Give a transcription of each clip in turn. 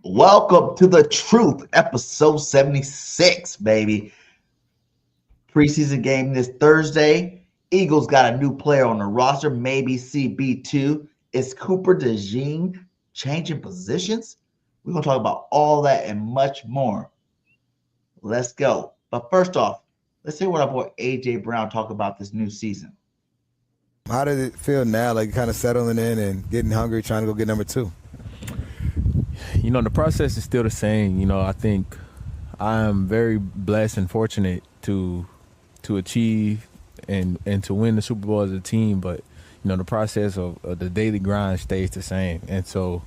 Welcome to The Truth, episode 76, baby. Preseason game this Thursday. Eagles got a new player on the roster, maybe CB2. Is Cooper DeJean changing positions? We're going to talk about all that and much more. Let's go. But first off, let's hear what our boy A.J. Brown talk about this new season. How does it feel now, like kind of settling in and getting hungry, trying to go get number 2? You know, the process is still the same. You know, I think I am very blessed and fortunate to achieve and to win the Super Bowl as a team. But, you know, the process of the daily grind stays the same. And so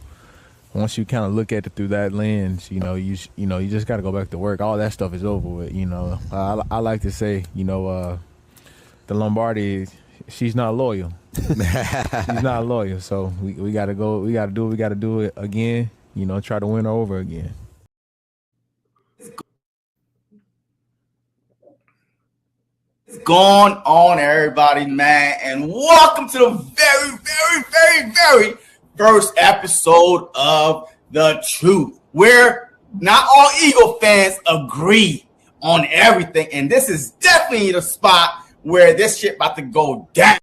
once you kind of look at it through that lens, you just got to go back to work. All that stuff is over with, you know. I like to say, the Lombardi, she's not loyal. She's not loyal. So we got to go. We got to do what we got to do it again. Try to win her over again. What's going on, everybody, man? And welcome to the very, very, very, very first episode of The Truth, where not all Eagle fans agree on everything. And this is definitely the spot where this shit about to go down.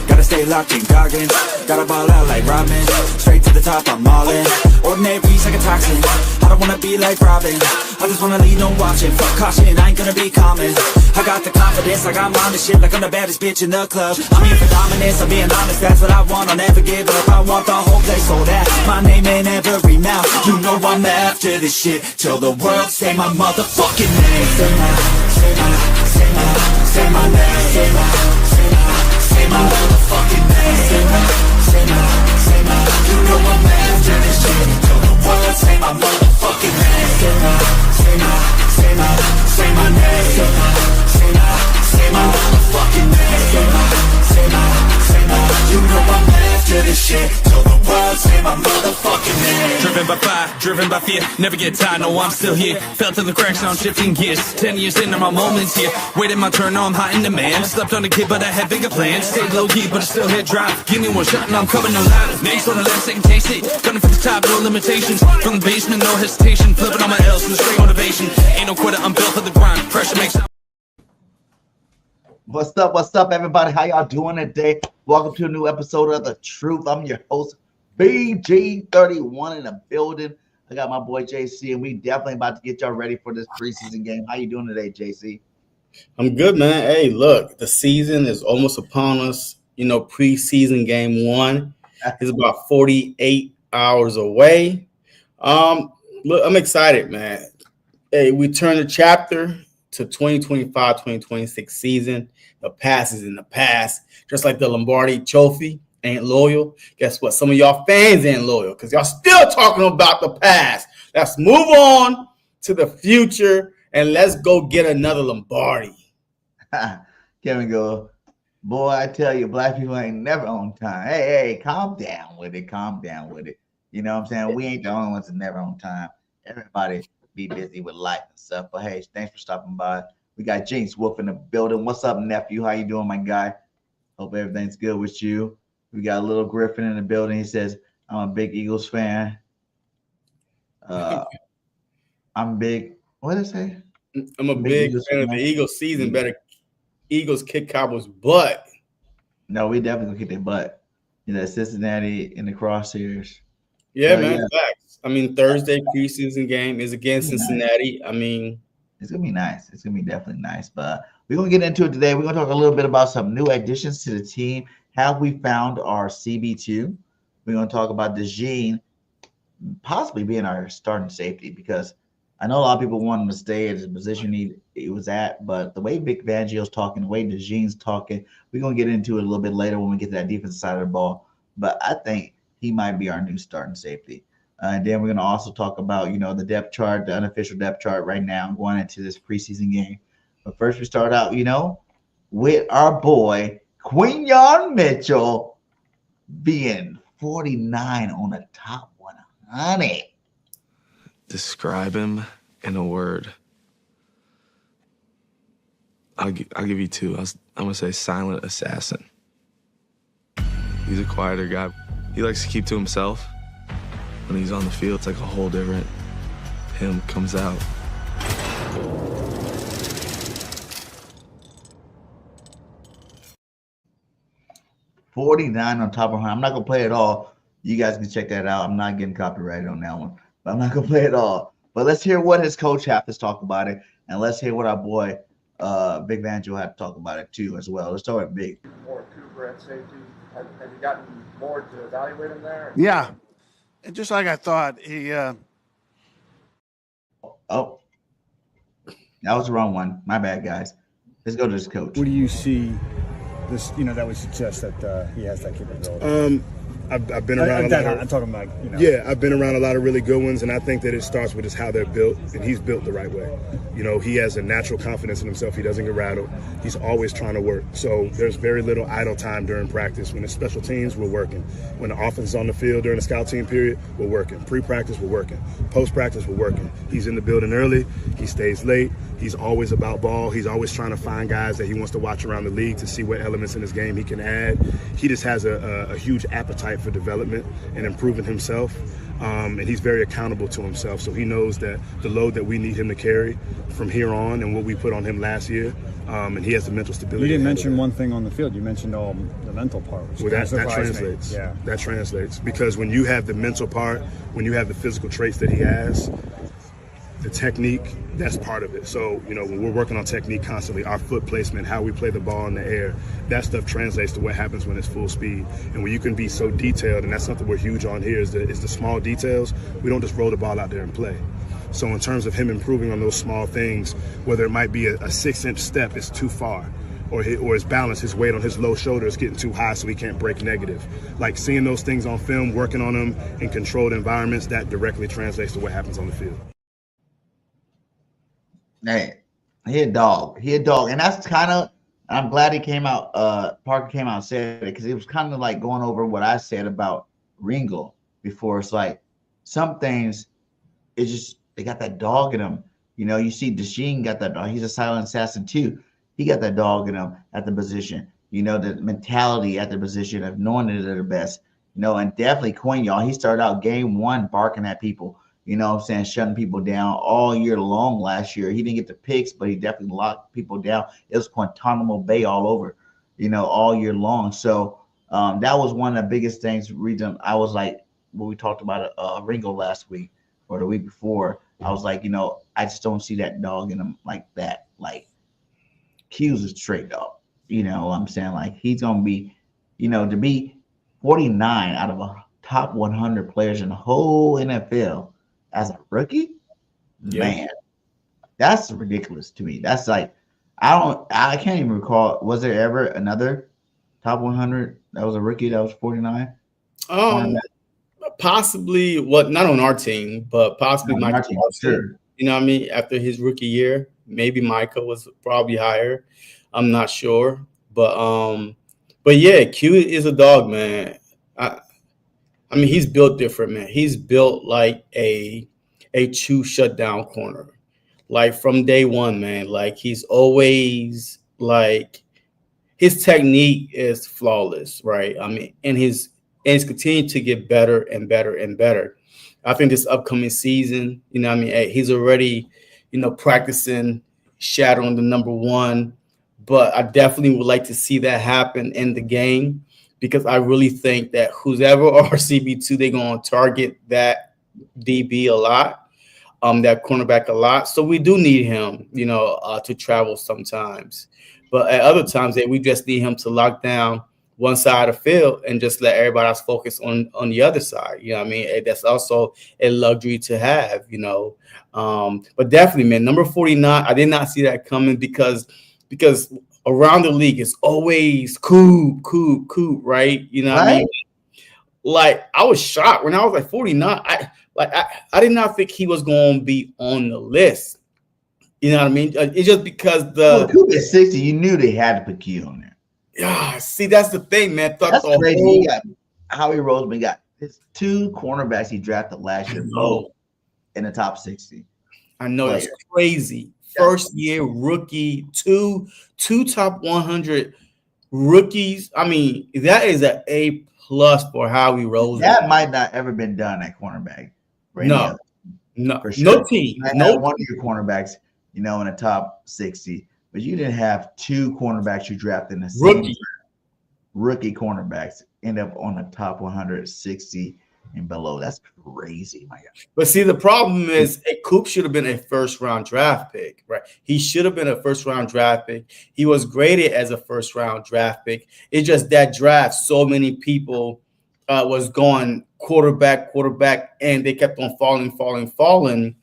Gotta stay locked in Goggins. Gotta ball out like Robin. Straight to the top, I'm all in. Ordinary's like a toxin. I don't wanna be like Robin. I just wanna lead, no watching. Fuck caution, I ain't gonna be common. I got the confidence, I got mine and shit like I'm the baddest bitch in the club. I'm here for dominance, I'm being honest, that's what I want. I'll never give up, I want the whole place sold out. My name in every mouth, you know I'm after this shit. Till the world say my motherfucking name. Say my name. Say my motherfucking name. Say my, you know I'm after this shit. Till the world say my motherfucking name. Say my name. Say my motherfucking name. Say my, you know I'm after this shit. Till the world say my motherfucking name. Driven by fire, driven by fear, never get tired, no I'm still here. Fell to the cracks, now I'm shifting gears. 10 years in, my moments here. Waiting my turn, now I'm hot in demand. Slept on a kid, but I had bigger plans. Stayed low key, but I still hit drive. Give me one shot and I'm coming alive. Names on the left, second taste it. Gunning for the top, no limitations. From the basement, no hesitation. Flipping on my L's from the straight motivation. Ain't no quitter, I'm built for the grind. Pressure makes up. What's up, everybody? How y'all doing today? Welcome to a new episode of The Truth. I'm your host, BG31 in the building. I got my boy JC, and we definitely about to get y'all ready for this preseason game. How you doing today, JC? I'm good, man. Hey, look, the season is almost upon us. Preseason game 1 is about 48 hours away. Look, I'm excited, man. Hey, we turn the chapter to 2025-2026 season. The past is in the past. Just like the Lombardi trophy ain't loyal. Guess what? Some of y'all fans ain't loyal because y'all still talking about the past. Let's move on to the future and let's go get another Lombardi. Kevin go, boy, I tell you, black people ain't never on time. Hey, calm down with it. Calm down with it. You know what I'm saying? We ain't the only ones that never on time. Everybody be busy with life and stuff. But hey, thanks for stopping by. We got Jinx Wolf in the building. What's up, nephew? How you doing, my guy? Hope everything's good with you. We got Little Griffin in the building. He says, I'm a big Eagles fan. I'm big. What did I say? I'm a big fan of the Eagles season. Better Eagles kick Cowboys' butt. No, we definitely gonna kick their butt. Cincinnati in the crosshairs. Yeah, man. Facts. Thursday preseason game is against Cincinnati. Nice. It's gonna be nice. It's gonna be definitely nice. But we're gonna get into it today. We're gonna talk a little bit about some new additions to the team. Have we found our CB2? We're gonna talk about DeJean possibly being our starting safety because I know a lot of people want him to stay at the position he was at, but the way Vic Fangio's talking, the way DeJean's talking, we're gonna get into it a little bit later when we get to that defensive side of the ball. But I think he might be our new starting safety. And then we're going to also talk about, the depth chart, the unofficial depth chart right now going into this preseason game. But first we start out, with our boy, Quinyon Mitchell being 49 on the top 100. Describe him in a word, I'll give you two. I'm gonna say silent assassin. He's a quieter guy. He likes to keep to himself. When he's on the field, it's like a whole different him comes out. $49 on top of 100. I'm not gonna play it all. You guys can check that out. I'm not getting copyrighted on that one, but I'm not gonna play it all. But let's hear what his coach has to talk about it, and let's hear what our boy Big Vangel had to talk about it too as well. Let's start with Big. More Cooper at safety. Have you gotten more to evaluate him there? Yeah, and just like I thought, he. Oh, that was the wrong one. My bad, guys. Let's go to this coach. What do you see? This, that would suggest that he has that capability. I've been around a lot of, I'm talking about, Yeah, I've been around a lot of really good ones, and I think that it starts with just how they're built, and he's built the right way. He has a natural confidence in himself. He doesn't get rattled. He's always trying to work. So there's very little idle time during practice. When it's special teams, we're working. When the offense is on the field during the scout team period, we're working. Pre-practice, we're working. Post-practice, we're working. He's in the building early. He stays late. He's always about ball. He's always trying to find guys that he wants to watch around the league to see what elements in his game he can add. He just has a huge appetite for development and improving himself. And he's very accountable to himself. So he knows that the load that we need him to carry from here on and what we put on him last year, and he has the mental stability. You didn't mention one thing on the field. You mentioned the mental part. Which that translates. Yeah. That translates. Because when you have the mental part, when you have the physical traits that he has, the technique, that's part of it. So, when we're working on technique constantly, our foot placement, how we play the ball in the air, that stuff translates to what happens when it's full speed. And when you can be so detailed, and that's something we're huge on here, is the small details. We don't just roll the ball out there and play. So in terms of him improving on those small things, whether it might be a 6-inch step is too far, or his balance, his weight on his low shoulder is getting too high so he can't break negative. Like seeing those things on film, working on them in controlled environments, that directly translates to what happens on the field. Hey, he a dog. And that's kind of, I'm glad he came out, Parker came out and said it, because it was kind of like going over what I said about Ringo before. It's like some things, it's just, they got that dog in them. You see DeJean got that dog. He's a silent assassin too. He got that dog in him at the position. The mentality at the position of knowing that they're the best. And definitely Quinn, y'all, he started out game one barking at people. Shutting people down all year long last year. He didn't get the picks, but he definitely locked people down. It was Guantanamo Bay all over, all year long. So that was one of the biggest things. Reason I was like, when we talked about Ringo last week or the week before, I was like, I just don't see that dog in him like that. Like, Q's a straight dog. I'm saying? Like, he's going to be, to be 49 out of a top 100 players in the whole NFL as a rookie, man, that's ridiculous to me. That's like, I can't even recall. Was there ever another top 100 that was a rookie that was 49? Possibly. Not on our team, but possibly Michael. Sure. After his rookie year, maybe Micah was probably higher. I'm not sure, but yeah, Q is a dog, man. He's built different, man. He's built like a true shutdown corner. Like from day one, man. Like he's always like his technique is flawless, right? And he's continued to get better and better and better. I think this upcoming season, he's already, practicing shadowing the number one. But I definitely would like to see that happen in the game, because I really think that whoever are CB2, they're going to target that DB a lot, that cornerback a lot. So we do need him, to travel sometimes. But at other times, we just need him to lock down one side of the field and just let everybody else focus on the other side. That's also a luxury to have, But definitely, man, number 49, I did not see that coming because around the league, it's always Coop, right? Like I was shocked when I was like 49. I did not think he was going to be on the list. You know what I mean? It's just because Coop is 60. You knew they had to put Q on there. Yeah, see, that's the thing, man. That's crazy. He got Howie Roseman got his 2 cornerbacks he drafted last year, both in the top 60. I know player. that's crazy. First year rookie, two top 100 rookies. I mean, that is an A+ for Howie Roseman. That might not ever been done at cornerback. No team. I No had one of your cornerbacks, in the top 60, but you didn't have two cornerbacks you drafted in the same draft. Rookie cornerbacks end up on the top 160 and below. That's crazy, my God. But see, the problem is Coop should have been a first-round draft pick, right? He should have been a first-round draft pick. He was graded as a first-round draft pick. It's just that draft, so many people was going quarterback, and they kept on falling.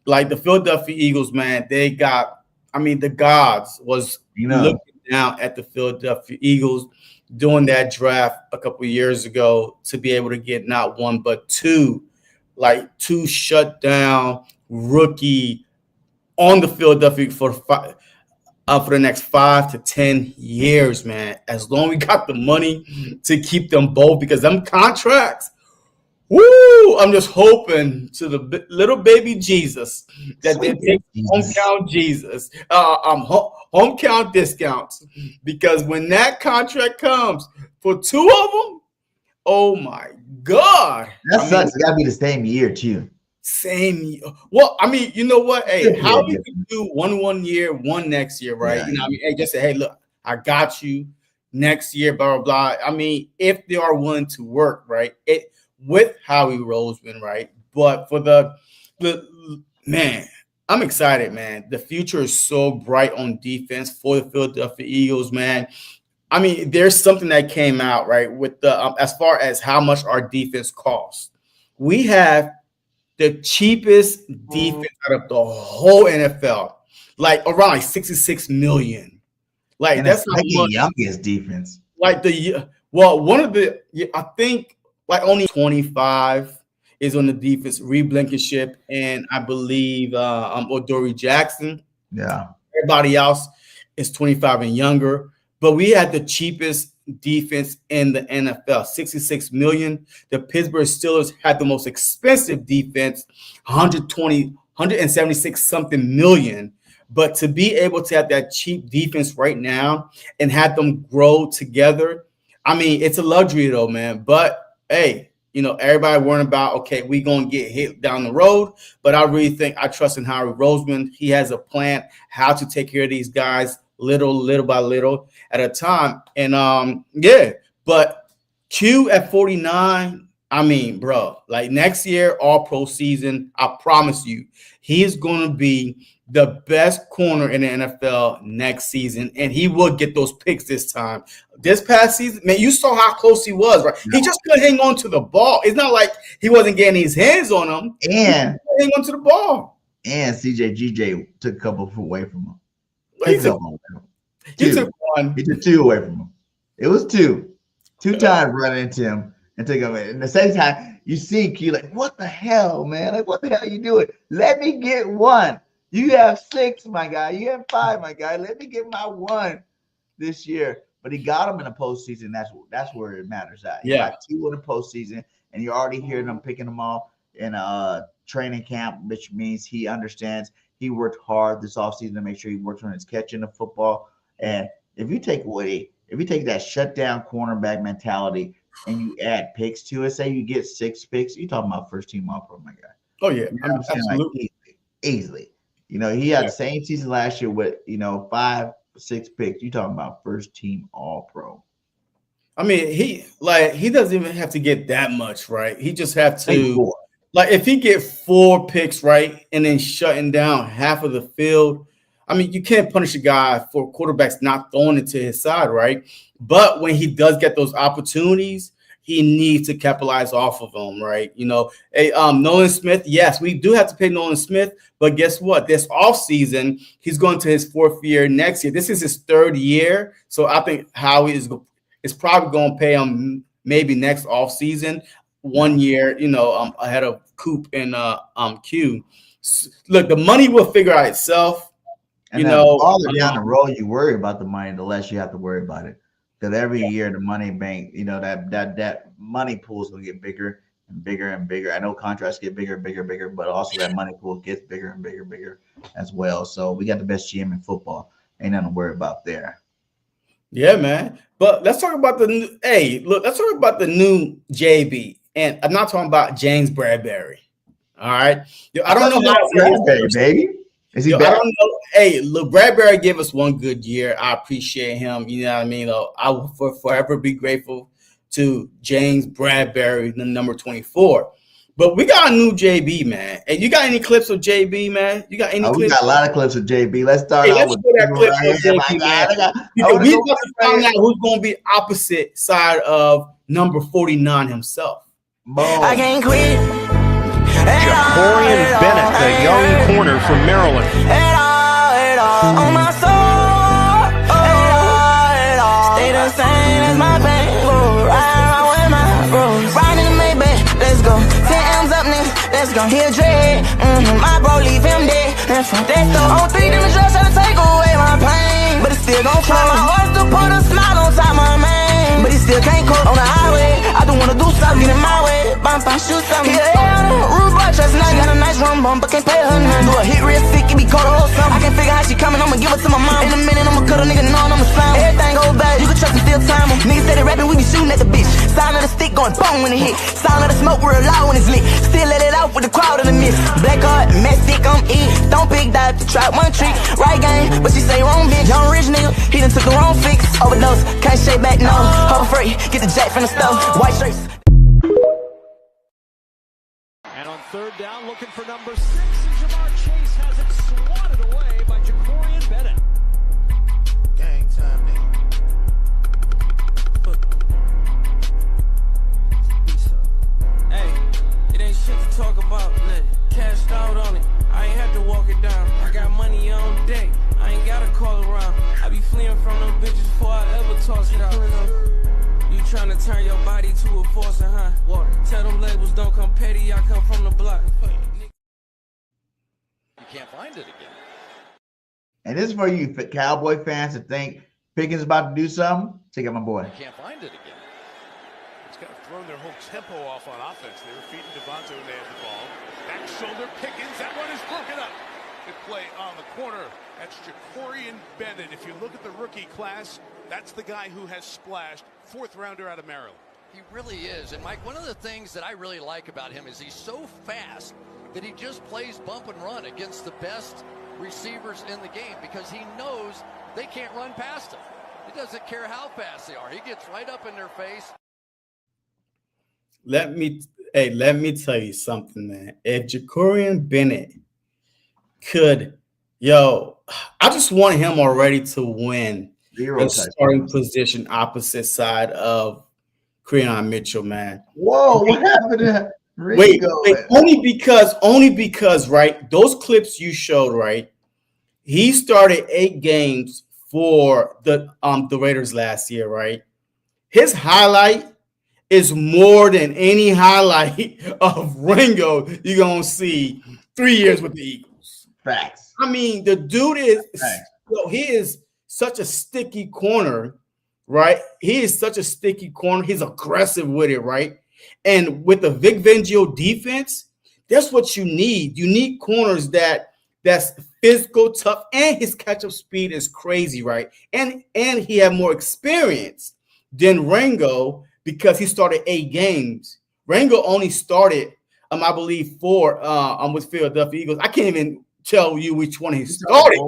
Like the Philadelphia Eagles, man, the gods was looking down at the Philadelphia Eagles doing that draft a couple of years ago to be able to get not one but two shut down rookie on the Philadelphia for the next 5 to 10 years, man. As long as we got the money to keep them both, because them contracts, woo! I'm just hoping to the little baby Jesus that they take hometown Jesus, hometown discounts, because when that contract comes for two of them, oh my God, that sucks. It got to be the same year too. Same year. Well, I mean, you know what? Hey, how you can do one year, one next year, right? Yeah. Hey, just say, hey, look, I got you next year, blah blah blah. I mean, if they are willing to work, right? With Howie Roseman, right? But for the man, I'm excited, man. The future is so bright on defense for the Philadelphia Eagles, man. I mean, there's something that came out, right, with the as far as how much our defense costs. We have the cheapest defense out of the whole NFL, like around like $66 million. Like, and that's not much. Youngest defense. Like one of the, I think like only 25 is on the defense. Reed Blankenship and I believe Odori Jackson. Yeah. Everybody else is 25 and younger. But we had the cheapest defense in the NFL, $66 million. The Pittsburgh Steelers had the most expensive defense, 176 something million. But to be able to have that cheap defense right now and have them grow together, I mean, it's a luxury though, man. But hey, everybody worrying about, okay, we going to get hit down the road. But I really think I trust in Howie Roseman. He has a plan how to take care of these guys little by little at a time. And but Q at 49, I mean, bro, like next year, all pro season, I promise you, he is going to be the best corner in the NFL next season, and he will get those picks this time. This past season, man, you saw how close he was, right? He just couldn't hang on to the ball. It's not like he wasn't getting his hands on him. And he hang on to the ball. And CJ took a couple away from him. He took one. He took two away from him. It was two times running into him and took him. And the second time, you see Q like, what the hell, man? Like, what the hell are you doing? Let me get one. You have 6, my guy. You have 5, my guy. Let me get my one this year. But he got him in the postseason. That's where it matters at. He got 2 in the postseason, and you're already hearing them picking them off in training camp, which means he understands. He worked hard this offseason to make sure he works on his catching the football. And if you take that shutdown cornerback mentality and you add picks to it, say you get 6 picks, you're talking about first team All-Pro, my guy. Oh yeah, absolutely, like easily. He had the same season last year with 5, 6 picks. You talking about first team All-Pro? I mean, he doesn't even have to get that much, right? He just have to if he get 4 picks, right, and then shutting down half of the field. I mean, you can't punish a guy for quarterbacks not throwing it to his side, right? But when he does get those opportunities, he needs to capitalize off of them, right? Nolan Smith, yes, we do have to pay Nolan Smith, but guess what? This offseason, he's going to his 4th year next year. This is his 3rd year, so I think Howie is probably going to pay him maybe next offseason, 1 year, ahead of Coop and Q. Look, the money will figure out itself. And the farther down the road you worry about the money, the less you have to worry about it. Because every year the money bank, that money pool is going to get bigger and bigger and bigger. I know contracts get bigger and bigger and bigger, but also that money pool gets bigger and bigger and bigger as well. So we got the best GM in football. Ain't nothing to worry about there. Yeah, man. But let's talk about the new. Hey, look, let's talk about the new JB. And I'm not talking about James Bradbury. All right. Yo, I don't know how Bradbury, baby. Is he I back? don't know. Hey, look, Bradbury gave us one good year. I appreciate him. You know what I mean? I will forever be grateful to James Bradbury, the number 24. But we got a new JB, man. And you got any clips of JB, man? You got any clips? We got a lot of clips of JB. Let's start out let's with that clip of JB, man. We about to find out who's going to be opposite side of number 49 himself. Boom. I can't quit. Jakorian Bennett, the young corner from Maryland. On my soul. Stay the same as my bankroll. Ride with my bros. Riding in the Maybach. Let's go. 10 M's up, nigga. Let's go. He'll dread. My bro leave him dead. That's from that store. On 3 different drugs trying to take away my pain, but it still gon' try my horse to put a smile on top my man. But he still can't cope on the highway. I don't wanna do something in my way. Bump, shoot something. Rude boy, trust not got a nice rum bump, but can't pay her none. Do a hit real sick, it be cold or something. I can't figure how she coming, I'ma give it to my mom. In a minute, I'ma cut a nigga knowing I'm a slime. Everything go bad, you can trust me, still time em. Niggas say they rapping, we be shooting at the bitch. Sound of the stick going boom when it hit. Sound of the smoke real loud when it's lit. Still let it out with the crowd in the mist. Black card, mess stick, I'm it. Don't pick that, try one trick. Right game, but she say wrong bitch. Young rich nigga, he done took the wrong fix. Overdose, can't shake back, no. Hop free, get the jack from the stove. White shirts. And on third down, looking for number 6, and Jamar Chase has it swatted away by Jakorian Bennett. Gang time, nigga. Hey, it ain't shit to talk about, nigga. Cashed out on it. I ain't had to walk it down. I got money on deck. I ain't gotta call around. I be fleeing from them bitches before I ever toss it out. You tryna turn your body to a faucet, huh? Water. Tell them labels don't come petty, I come from the block. You can't find it again. And this is for you Cowboy fans to think Pickens about to do something. Check out my boy. You can't find it again. It's kind of thrown their whole tempo off on offense. They were feeding Devontae when they had the ball. Back shoulder, Pickens, that one is broken up. Good play on the corner. That's Jakorian Bennett. If you look at the rookie class, that's the guy who has splashed. 4th rounder out of Maryland. He really is. And Mike, one of the things that I really like about him is he's so fast that he just plays bump and run against the best receivers in the game because he knows they can't run past him. He doesn't care how fast they are. He gets right up in their face. Let me tell you something, man. If Jakorian Bennett could, I just want him already to win the starting position opposite side of Creon Mitchell, man. Whoa, what happened to Wait, only because, right, those clips you showed, right, he started 8 games for the Raiders last year, right? His highlight is more than any highlight of Ringo you're going to see 3 years with the Eagles. Facts. I mean, the dude is, he is such a sticky corner, right? He is such a sticky corner. He's aggressive with it, right? And with the Vic Fangio defense, that's what you need. You need corners that's physical, tough, and his catch-up speed is crazy, right? And he had more experience than Ringo because he started 8 games. Ringo only started, I believe, 4 with Philadelphia Eagles. I can't even tell you which one he started.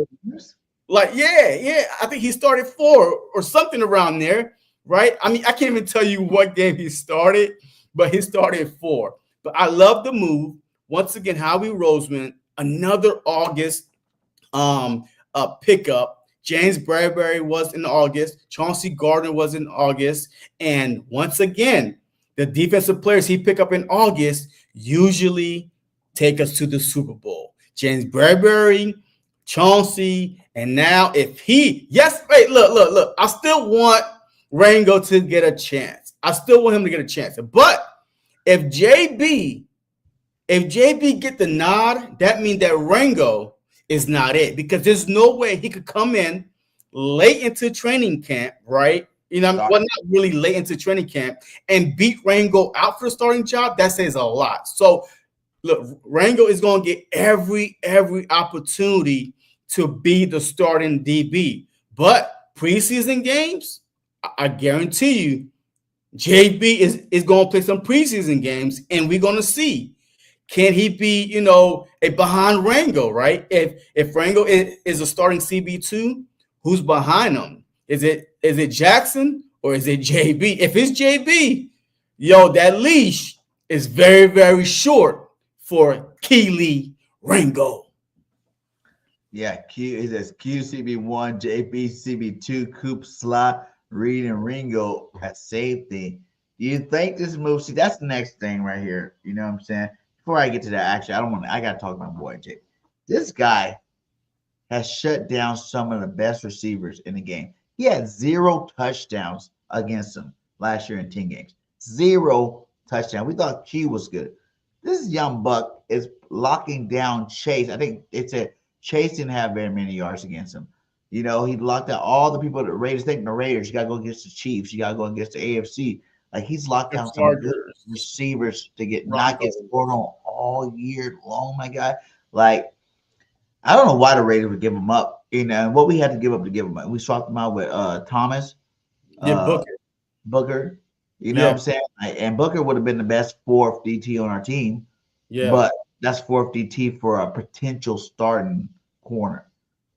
Like, yeah, I think he started 4 or something around there, right? I mean, I can't even tell you what game he started, but he started 4. But I love the move. Once again, Howie Roseman, another August pickup. James Bradbury was in August. Chauncey Gardner was in August. And once again, the defensive players he picked up in August usually take us to the Super Bowl. James Bradbury, Chauncey, and now look, I still want Ringo to get a chance. I still want him to get a chance. But if JB get the nod, that means that Ringo is not it because there's no way he could come in late into training camp, right? Well, not really late into training camp, and beat Rango out for the starting job, that says a lot. So, look, Rango is going to get every opportunity to be the starting DB. But preseason games, I guarantee you, JB is going to play some preseason games, and we're going to see, can he be, a behind Rango, right? If Rango is a starting CB2, who's behind him? Is it Jackson or is it JB? If it's JB, that leash is very, very short for Keely Rango. Yeah, Q says QCB1, JB CB2, Coop Slot, Reed and Ringo at safety. Do you think this move? See, that's the next thing right here. You know what I'm saying? Before I get to that, actually, I got to talk about my boy, Jake. This guy has shut down some of the best receivers in the game. He had 0 touchdowns against him last year in 10 games. 0 touchdowns. We thought Q was good. This young buck is locking down Chase. I think it's a Chase didn't have very many yards against him. He locked out all the people at the Raiders. Think the Raiders, you got to go against the Chiefs. You got to go against the AFC. Like, he's locked down some good receivers to not get scored on all year long, my guy. Like, I don't know why the Raiders would give him up. What we had to give up to give him up. We swapped him out with Thomas. Booker. You know what I'm saying? And Booker would have been the best 4th DT on our team. Yeah. But that's 4th DT for a potential starting corner.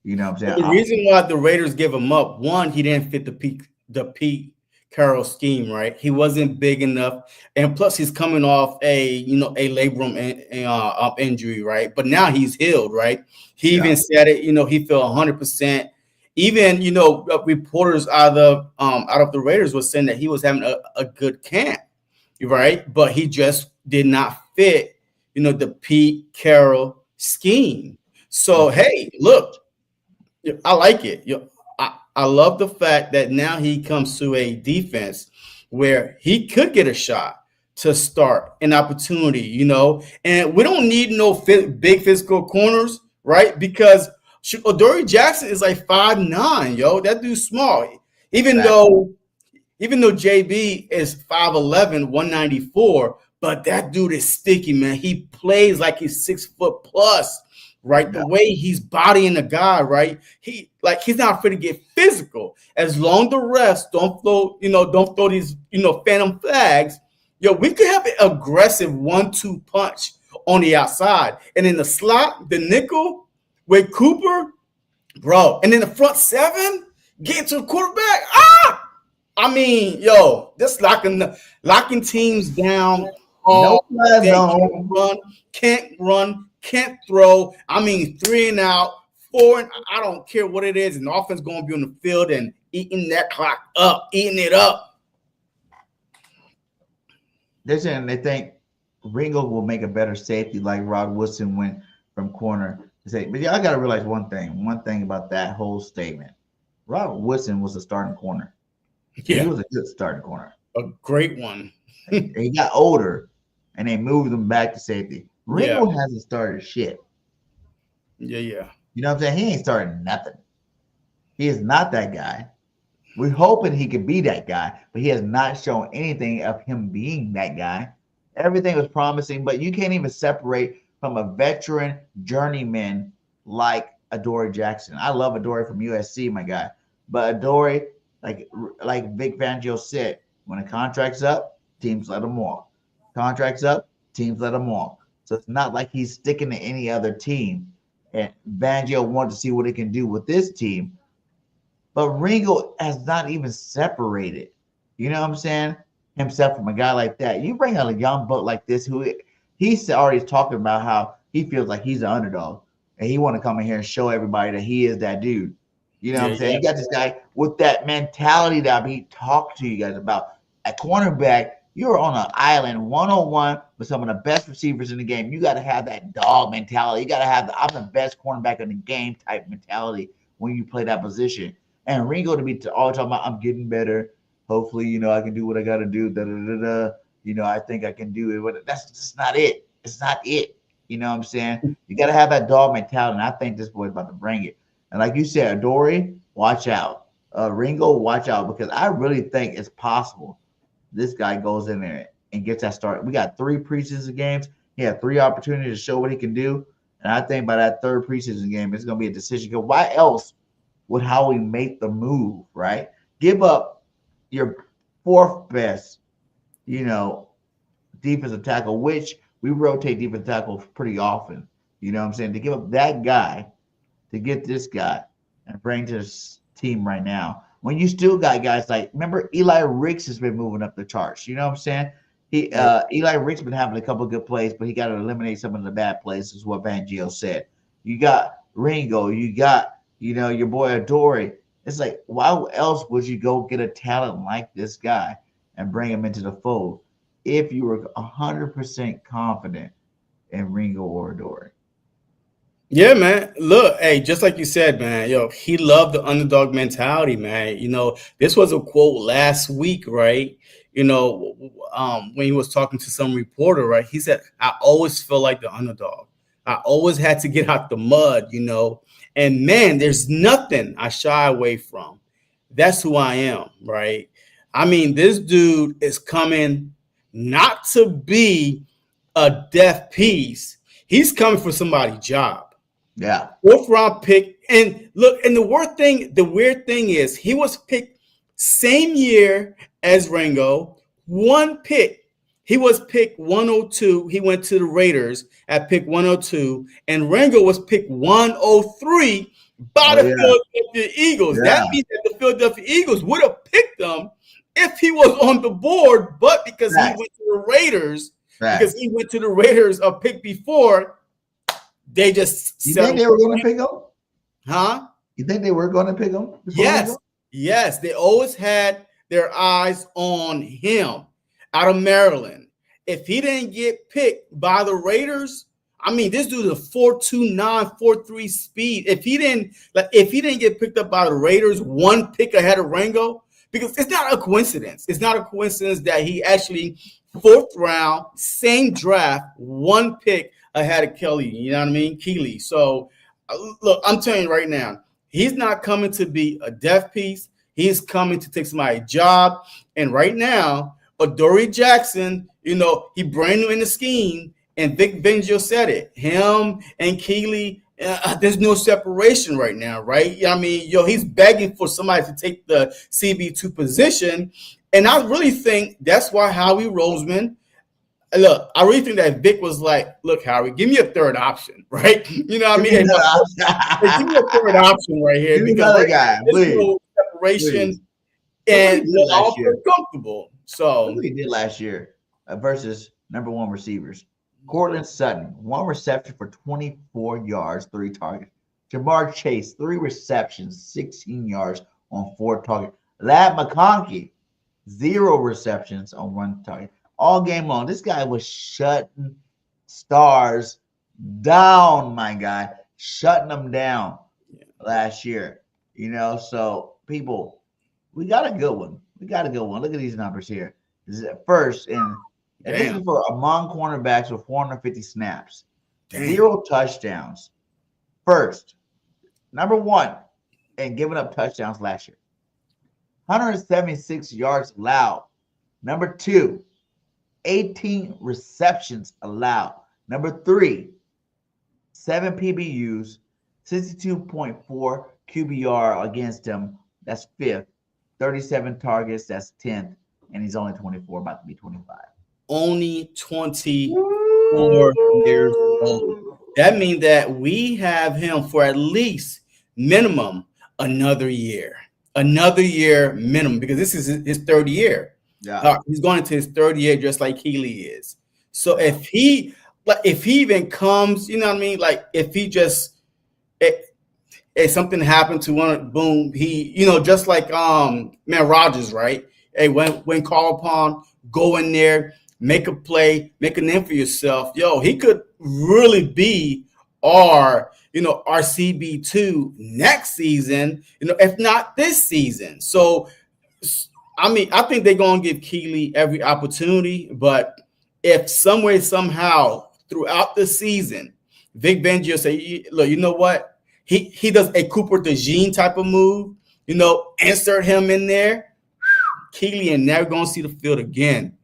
You know what I'm saying? The reason why the Raiders give him up, one, he didn't fit the Pete Carroll scheme, right? He wasn't big enough, and plus he's coming off a labrum injury, right? But now he's healed, right? He even said it. He felt 100%. Even reporters out of the Raiders was saying that he was having a good camp, right? But he just did not fit, the Pete Carroll scheme. So hey, look. I like it. I love the fact that now he comes to a defense where he could get a shot to start an opportunity, and we don't need no big physical corners, right? Because Adoree Jackson is like 5'9", that dude's small. Even though JB is 5'11", 194, but that dude is sticky, man. He plays like he's 6 foot plus. Right, the way he's bodying the guy, right? He's not afraid to get physical. As long as the refs don't throw these, phantom flags. We could have an aggressive 1-2 punch on the outside, and in the slot, the nickel with Cooper, bro, and then the front 7 get to the quarterback. Just locking teams down. Can't run. Can't throw. 3 and out, 4 and I don't care what it is. And the offense going to be on the field and eating that clock up, eating it up. They're saying they think Ringo will make a better safety like Rod Woodson went from corner to say. But y'all got to realize one thing about that whole statement. Rod Woodson was a starting corner. Yeah. He was a good starting corner. A great one. He got older, and they moved him back to safety. Ringo hasn't started shit. Yeah. You know what I'm saying? He ain't started nothing. He is not that guy. We're hoping he could be that guy, but he has not shown anything of him being that guy. Everything was promising, but you can't even separate from a veteran journeyman like Adoree Jackson. I love Adoree from USC, my guy. But Adoree, like Vic Fangio said, when a contract's up, teams let him walk. Contract's up, teams let him walk. So it's not like he's sticking to any other team. And Fangio wanted to see what he can do with this team. But Ringo has not even separated, you know what I'm saying, himself from a guy like that. You bring out a young buck like this who he's already talking about how he feels like he's an underdog. And he want to come in here and show everybody that he is that dude. You know what I'm saying? You got this guy with that mentality that he talked to you guys about. At cornerback, you're on an island 101 with some of the best receivers in the game. You got to have that dog mentality. You got to have I'm the best cornerback in the game type mentality when you play that position. And Ringo to be all talking about, I'm getting better. Hopefully, I can do what I got to do. I think I can do it. That's just not it. It's not it. You know what I'm saying? You got to have that dog mentality. And I think this boy's about to bring it. And like you said, Adoree, watch out. Ringo, watch out, because I really think it's possible this guy goes in there and gets that start. We got 3 preseason games. He had 3 opportunities to show what he can do. And I think by that 3rd preseason game, it's going to be a decision. Because why else would Howie make the move, right? Give up your 4th best, defensive tackle, which we rotate defensive tackle pretty often. You know what I'm saying? To give up that guy to get this guy and bring to this team right now, when you still got guys like, remember, Eli Ricks has been moving up the charts. You know what I'm saying? Eli Ricks been having a couple of good plays, but he got to eliminate some of the bad plays, is what Fangio said. You got Ringo, you got, your boy Adore. It's like, why else would you go get a talent like this guy and bring him into the fold if you were 100% confident in Ringo or Adore? Yeah, man. Look, hey, just like you said, man, he loved the underdog mentality, man. This was a quote last week, right? When he was talking to some reporter, right? He said, I always felt like the underdog. I always had to get out the mud, and man, there's nothing I shy away from. That's who I am, right? I mean, this dude is coming not to be a deaf piece. He's coming for somebody's job. Yeah. 4th round pick. And look, and the weird thing is he was picked same year as Ringo, 1 pick. He was picked 102. He went to the Raiders at pick 102, and Ringo was picked 103 by the Philadelphia Eagles. Yeah. That means that the Philadelphia Eagles would have picked him if he was on the board, but because he went to the Raiders, a pick before, they just. You think they were going to pick him? Huh? You think they were going to pick him? Yes. They always had their eyes on him out of Maryland. If he didn't get picked by the Raiders, I mean, this dude is a 4.29, 4.3 speed. If he didn't get picked up by the Raiders, 1 pick ahead of Ringo, because it's not a coincidence. It's not a coincidence that he actually 4th round, same draft, 1 pick ahead of Kelly. You know what I mean? Keeley. So, look, I'm telling you right now, he's not coming to be a deaf piece. He's coming to take somebody's job. And right now, Adoree Jackson, he brand new in the scheme, and Vic Fangio said it. Him and Keeley, there's no separation right now, right? I mean, he's begging for somebody to take the CB2 position. And I really think that's why Howie Roseman, look, I really think that Vic was like, look, Howie, give me a 3rd option, right? You know what I mean? Give me a 3rd option right here. Give me another guy, please. No separation, and I'll feel comfortable. So what he did last year versus number 1 receivers. Cortland Sutton, 1 reception for 24 yards, 3 targets. Jamar Chase, 3 receptions, 16 yards on 4 targets. Ladd McConkey, 0 receptions on 1 target. All game long, this guy was shutting stars down, my guy. Shutting them down last year. So people, we got a good one. Look at these numbers here. This is first, and this is for among cornerbacks with 450 snaps. 0 touchdowns. First, number 1, and giving up touchdowns last year. 176 yards allowed. Number 2, 18 receptions allowed. Number 3, 7 PBUs, 62.4 QBR against him. That's 5th. 37 targets. That's 10th. And he's only 24, about to be 25. Only 24 years old. That means that we have him for at least minimum another year. Another year minimum, because this is his 3rd year. Yeah. He's going into his 3rd year just like Keeley is. So if he even comes, you know what I mean? Like if he just if something happened to one, boom, he, just like man Rodgers, right? Hey, when called upon, go in there, make a play, make a name for yourself. He could really be our CB2 next season, if not this season. So, I mean, I think they're going to give Keeley every opportunity, but if some way, somehow, throughout the season, Vic Fangio say, look, you know what? He does a Cooper DeJean type of move, insert him in there. Keely, and now we're going to see the field again.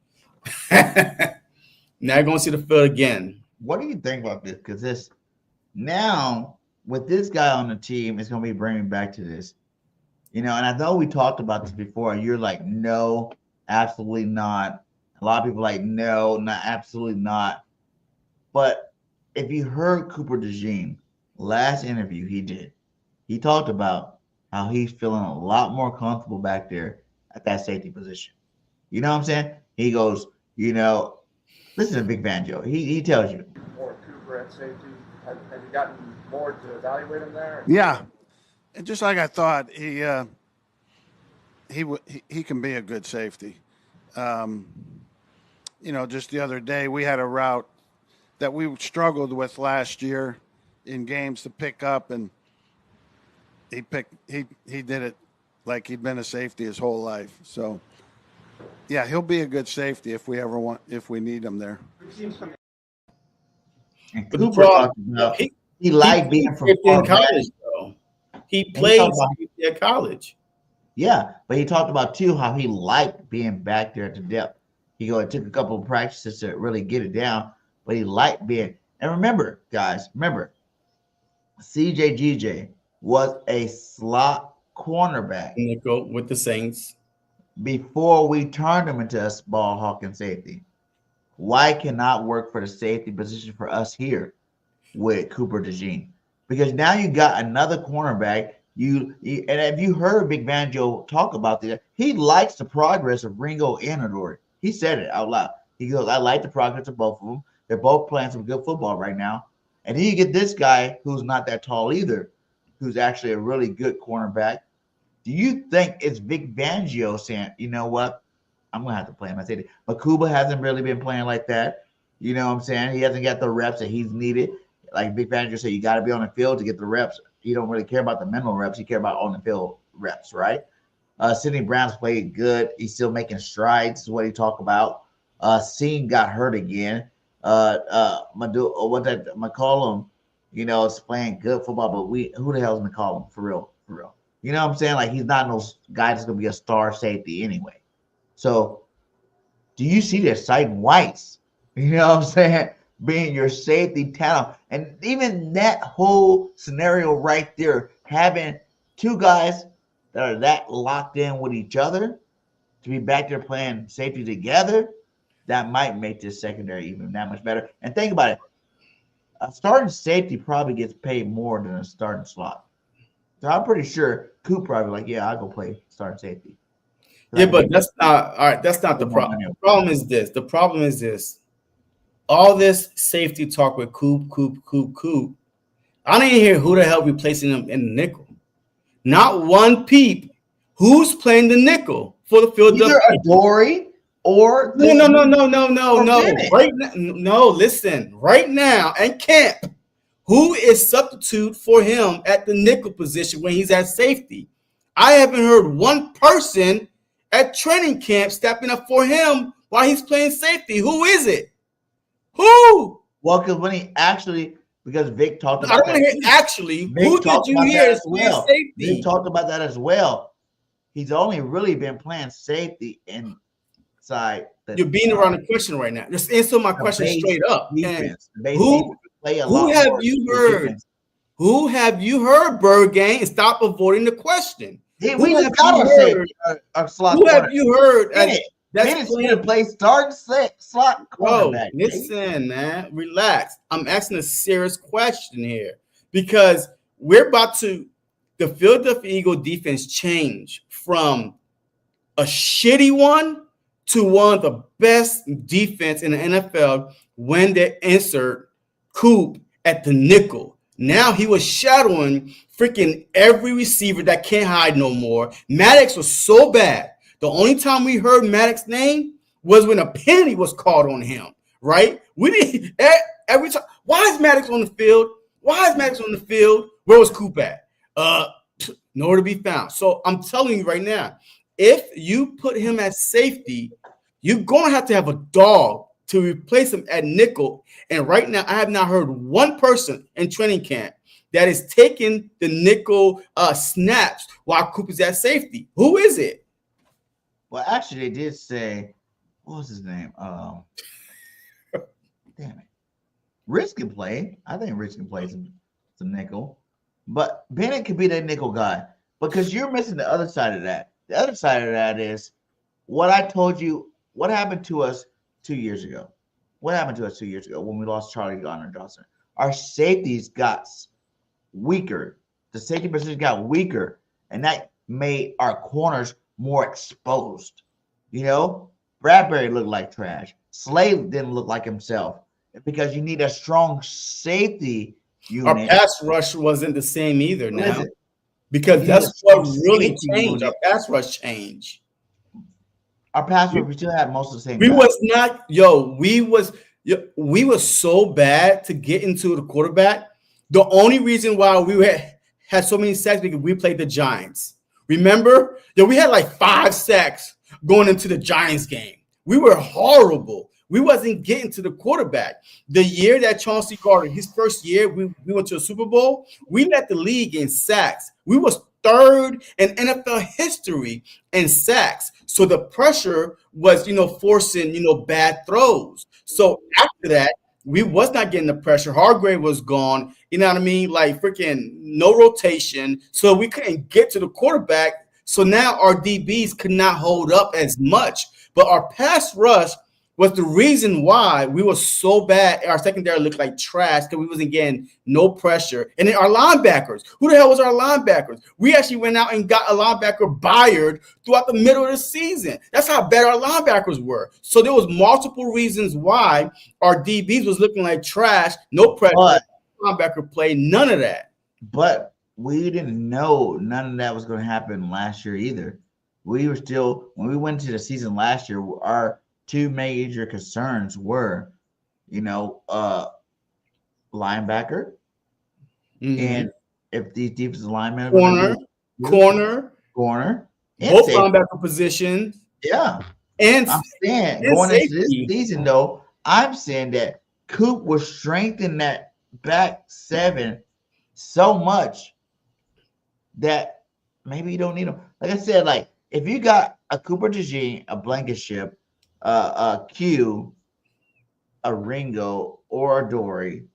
Now we're going to see the field again. What do you think about this? Because this now with this guy on the team, it's going to be bringing back to this. And I know we talked about this before. You're like, no, absolutely not. A lot of people are like, no, not absolutely not. But if you heard Cooper DeJean last interview he did, he talked about how he's feeling a lot more comfortable back there at that safety position. You know what I'm saying? He goes, listen to Big Banjo. He tells you. More Cooper at safety. Have you gotten more to evaluate him there? Yeah. And just like I thought, he can be a good safety. Just the other day we had a route that we struggled with last year in games to pick up, and he did it like he'd been a safety his whole life. So yeah, he'll be a good safety if we need him there. And Cooper talked about he liked being from college, though. He played at college. Yeah, but he talked about too how he liked being back there at the depth. It took a couple of practices to really get it down, but he liked being. And remember, guys, CJGJ was a slot cornerback nickel with the Saints before we turned him into a ball hawking safety. Why cannot work for the safety position for us here with Cooper DeJean? Because now you got another cornerback. And if you heard Big Banjo talk about this, he likes the progress of Ringo and Adore. He said it out loud. He goes, I like the progress of both of them. They're both playing some good football right now. And then you get this guy who's not that tall either, who's actually a really good cornerback. Do you think it's Big Banjo saying, you know what? I'm going to have to play him. I said it. But Kuba hasn't really been playing like that. You know what I'm saying? He hasn't got the reps that he's needed. Like Big Banjo said, you got to be on the field to get the reps. He don't really care about the mental reps. He care about on the field reps, right? Sidney Brown's played good. He's still making strides, is what he talked about. Seen got hurt again. McCollum, is playing good football, but who the hell is McCollum for real? You know what I'm saying? Like he's not no guy that's gonna be a star safety anyway. So do you see the exciting Whites? You know what I'm saying? Being your safety talent. And even that whole scenario right there, having two guys that are that locked in with each other to be back there playing safety together, that might make this secondary even that much better. And think about it. A starting safety probably gets paid more than a starting slot. So I'm pretty sure Coop probably like, yeah, I'll go play starting safety. Yeah, but that's not all right. That's not the problem. The problem is this. All this safety talk with Coop. I didn't hear who the hell replacing him in the nickel. Not one peep. Who's playing the nickel for the field? Either Adore or no. Right now, no. Listen, right now and camp, who is substitute for him at the nickel position when he's at safety? I haven't heard one person at training camp stepping up for him while he's playing safety. Who is it? Who? Well, because when he actually, because Vic talked about I don't want to hear actually. Who did you hear as well? Safety? Vic talked about that as well. He's only really been playing safety inside. You're beating around the question right now. Just answer my question straight up. Defense, who have you heard? Defense. Who have you heard, BIRDGANG? And stop avoiding the question. We just got to say a slot. Who have you heard? That's going to play starting slot cornerback. Listen, man, relax. I'm asking a serious question here because we're about to. The Philadelphia Eagles defense change from a shitty one to one of the best defense in the NFL when they insert Coop at the nickel. Now he was shadowing freaking every receiver that can't hide no more. Maddox was so bad. The only time we heard Maddox's name was when a penalty was called on him, right? We didn't every time. Why is Maddox on the field? Where was Coop at? Nowhere to be found. So I'm telling you right now, if you put him at safety, you're going to have a dog to replace him at nickel. And right now, I have not heard one person in training camp that is taking the nickel snaps while Coop is at safety? Who is it? Well, actually, they did say, what was his name? Damn it. Rich can play. I think Rich can play some nickel. But Bennett could be that nickel guy because you're missing the other side of that. The other side of that is what I told you, what happened to us 2 years ago. What happened to us 2 years ago when we lost Charlie Gardner-Johnson? Our safeties got weaker. The safety position got weaker, and that made our corners more exposed. You know, Bradbury looked like trash. Slade didn't look like himself because you need a strong safety unit. Our pass rush wasn't the same either now, because You that's need a what strong really safety changed. unit. Our pass rush changed. Our pass rush, we still had most of the same We guys. was not, we was so bad to get into the quarterback. The only reason why we had so many sacks because we played the Giants. Remember? We had like 5 sacks going into the Giants game. We were horrible. We wasn't getting to the quarterback. The year that Chauncey Gardner, his first year, we went to a Super Bowl, we led the league in sacks. We was 3rd in NFL history in sacks. So the pressure was, forcing, bad throws. So after that, we was not getting the pressure. Hargrave was gone. You know what I mean? Like freaking no rotation. So we couldn't get to the quarterback. So now our DBs could not hold up as much. But our pass rush was the reason why we were so bad. Our secondary looked like trash because we wasn't getting no pressure. And then our linebackers. Who the hell was our linebackers? We actually went out and got a linebacker Byard throughout the middle of the season. That's how bad our linebackers were. So there was multiple reasons why our DBs was looking like trash, no pressure, linebacker play, none of that. But we didn't know none of that was going to happen last year either. We were still, when we went to the season last year, our 2 major concerns were, linebacker, and if these defensive linemen are corner, both safety. Linebacker positions. Yeah, and I'm saying going into this season though, I'm saying that Coop will strengthen that back 7 so much that maybe you don't need them. Like I said, like if you got a Cooper DeJean, a Blankenship, a Q, a Ringo, or a Dory,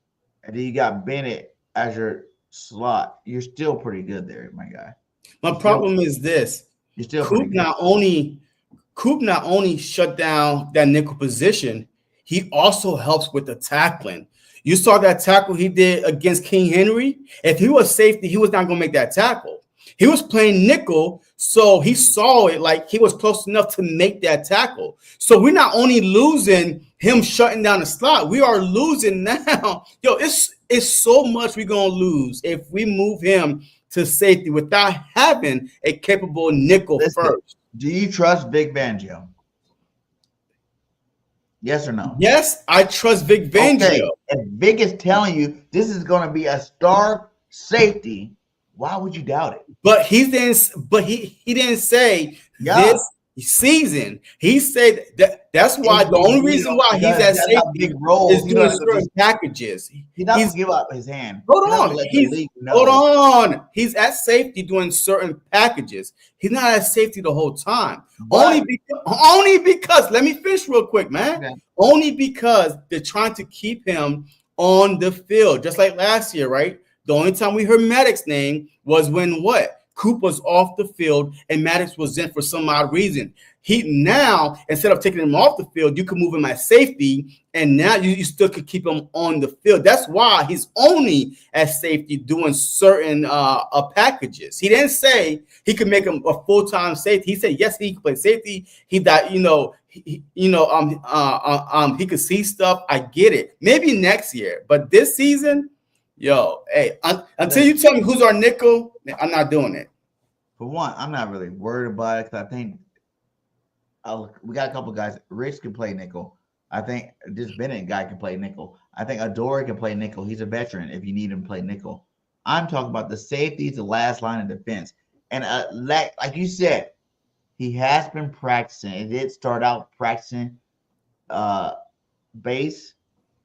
and then you got Bennett as your slot, you're still pretty good there, my guy. My problem is this: you're still Coop not only shut down that nickel position, he also helps with the tackling. You saw that tackle he did against King Henry. If he was safety, he was not going to make that tackle. He was playing nickel, so he saw it like he was close enough to make that tackle. So we're not only losing him shutting down the slot, we are losing now. It's so much we're going to lose if we move him to safety without having a capable nickel first. Do you trust Vic Fangio? Yes or no? Yes, I trust Vic Fangio. Okay. If Vic is telling you this is going to be a star safety, why would you doubt it? But he didn't say this season. He said that's why the only reason why he's at safety is doing certain packages. He's not going to give up his hand. Hold on. He's at safety doing certain packages. He's not at safety the whole time. Only because let me finish real quick, man. Okay. Only because they're trying to keep him on the field, just like last year, right? The only time we heard Maddox's name was when Coop was off the field and Maddox was in for some odd reason. He now, instead of taking him off the field, you could move him at safety, and now you still could keep him on the field. That's why he's only at safety doing certain packages. He didn't say he could make him a full-time safety. He said yes, he could play safety. He could see stuff. I get it. Maybe next year, but this season. Until you tell me who's our nickel, I'm not doing it. For one, I'm not really worried about it because I think we got a couple guys. Rich can play nickel. I think this Bennett guy can play nickel. I think Adore can play nickel. He's a veteran if you need him to play nickel. I'm talking about the safeties, the last line of defense. And like you said, he has been practicing. It did start out practicing base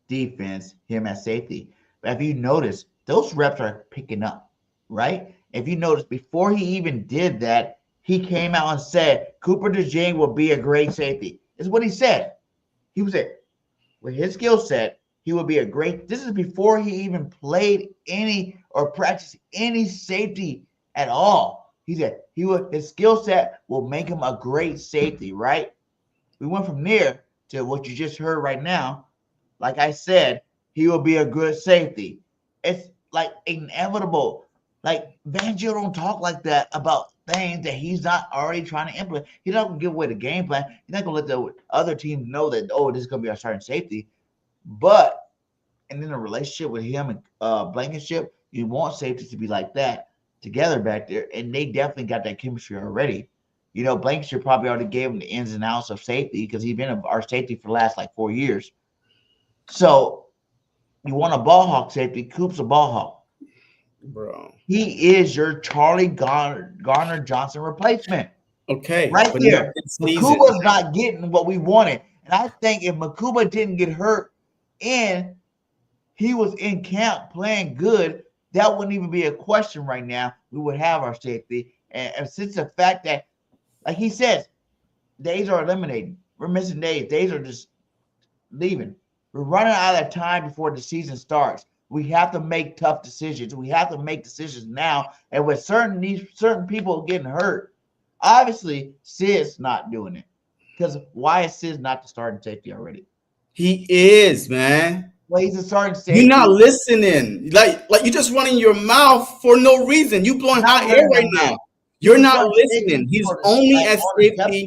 defense, him at safety. But if you notice, those reps are picking up, right? If you notice, before he even did that, he came out and said, Cooper DeJean will be a great safety. Is what he said. He was saying, with his skill set, he would be a great. This is before he even played any or practiced any safety at all. He said his skill set will make him a great safety, right? We went from there to what you just heard right now. Like I said, he will be a good safety. It's like inevitable. Like Fangio don't talk like that about things that he's not already trying to implement. He's not gonna give away the game plan. He's not gonna let the other team know that, oh, this is gonna be our starting safety. But and in a relationship with him and Blankenship, you want safeties to be like that together back there, and they definitely got that chemistry already. You know, Blankenship probably already gave him the ins and outs of safety because he's been our safety for the last like 4 years. So you want a ball hawk safety. Coop's a ball hawk. Bro, he is your Charlie Garner Johnson replacement. Okay, right there. Makuba's not getting what we wanted, and I think if Makuba didn't get hurt and he was in camp playing good, that wouldn't even be a question right now. We would have our safety, and since the fact that, like he says, days are eliminating. We're missing days. Days are just leaving. We're running out of time before the season starts. We have to make tough decisions. We have to make decisions now. And with certain people getting hurt, obviously Sid's not doing it. Because why is Sid not the starting safety already? He is, man. Well, he's a starting safety. You're not listening. Like you're just running your mouth for no reason. You blowing hot air right now. You're not listening. He's only at safety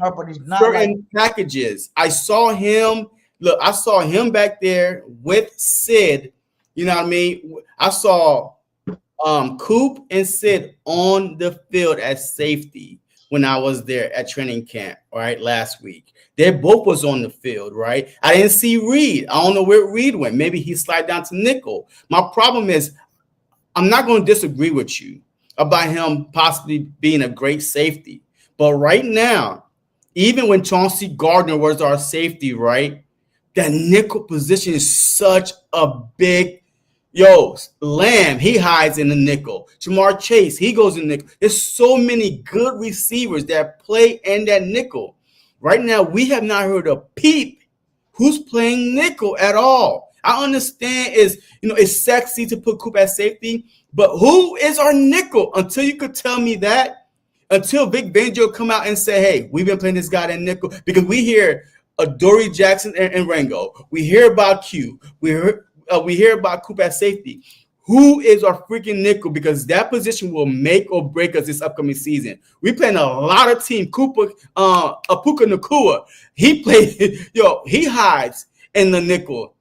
certain packages. I saw him. Look, I saw him back there with Sid. You know what I mean? I saw Coop and Sid on the field at safety when I was there at training camp, right, last week. They both was on the field, right? I didn't see Reed. I don't know where Reed went. Maybe he slid down to nickel. My problem is I'm not going to disagree with you about him possibly being a great safety. But right now, even when Chauncey Gardner was our safety, right, that nickel position is such a big Lamb, he hides in the nickel. Jamar Chase, he goes in nickel. There's so many good receivers that play in that nickel. Right now, we have not heard a peep who's playing nickel at all. I understand it's sexy to put Coop at safety, but who is our nickel? Until you could tell me that, until Vic Fangio come out and say, hey, we've been playing this guy in nickel, because we hear Dory Jackson and Rango. We hear about Q. We hear about Coop at safety. Who is our freaking nickel? Because that position will make or break us this upcoming season. We playing a lot of team. Apuka Nakua. He played, he hides in the nickel,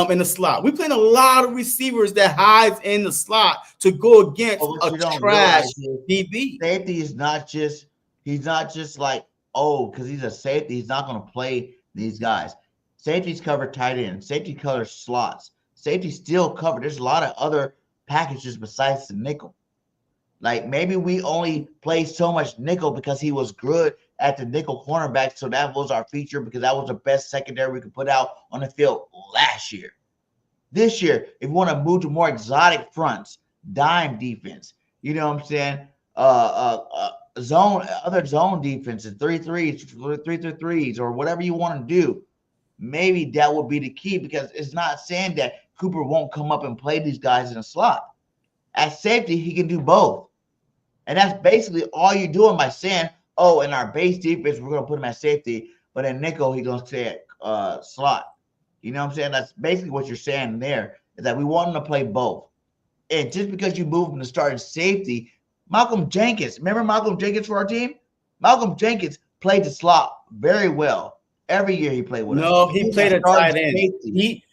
in the slot. We playing a lot of receivers that hides in the slot to go against a trash DB. Safety is not just, he's not just like, because he's a safety, he's not going to play these guys. Safety's covered tight end. Safety covers slots. Safety still covered. There's a lot of other packages besides the nickel. Like maybe we only play so much nickel because he was good at the nickel cornerback, so that was our feature because that was the best secondary we could put out on the field last year. This year, if we want to move to more exotic fronts, dime defense, you know what I'm saying? Other zone defenses, 3-3s, or whatever you want to do. Maybe that would be the key, because it's not saying that Cooper won't come up and play these guys in a slot. At safety, he can do both. And that's basically all you're doing by saying, in our base defense, we're going to put him at safety, but in nickel, he's going to stay at slot. You know what I'm saying? That's basically what you're saying there, is that we want him to play both. And just because you move him to starting safety, Malcolm Jenkins, remember Malcolm Jenkins for our team? Malcolm Jenkins played the slot very well. Every year he played with us. No, he played a tight end.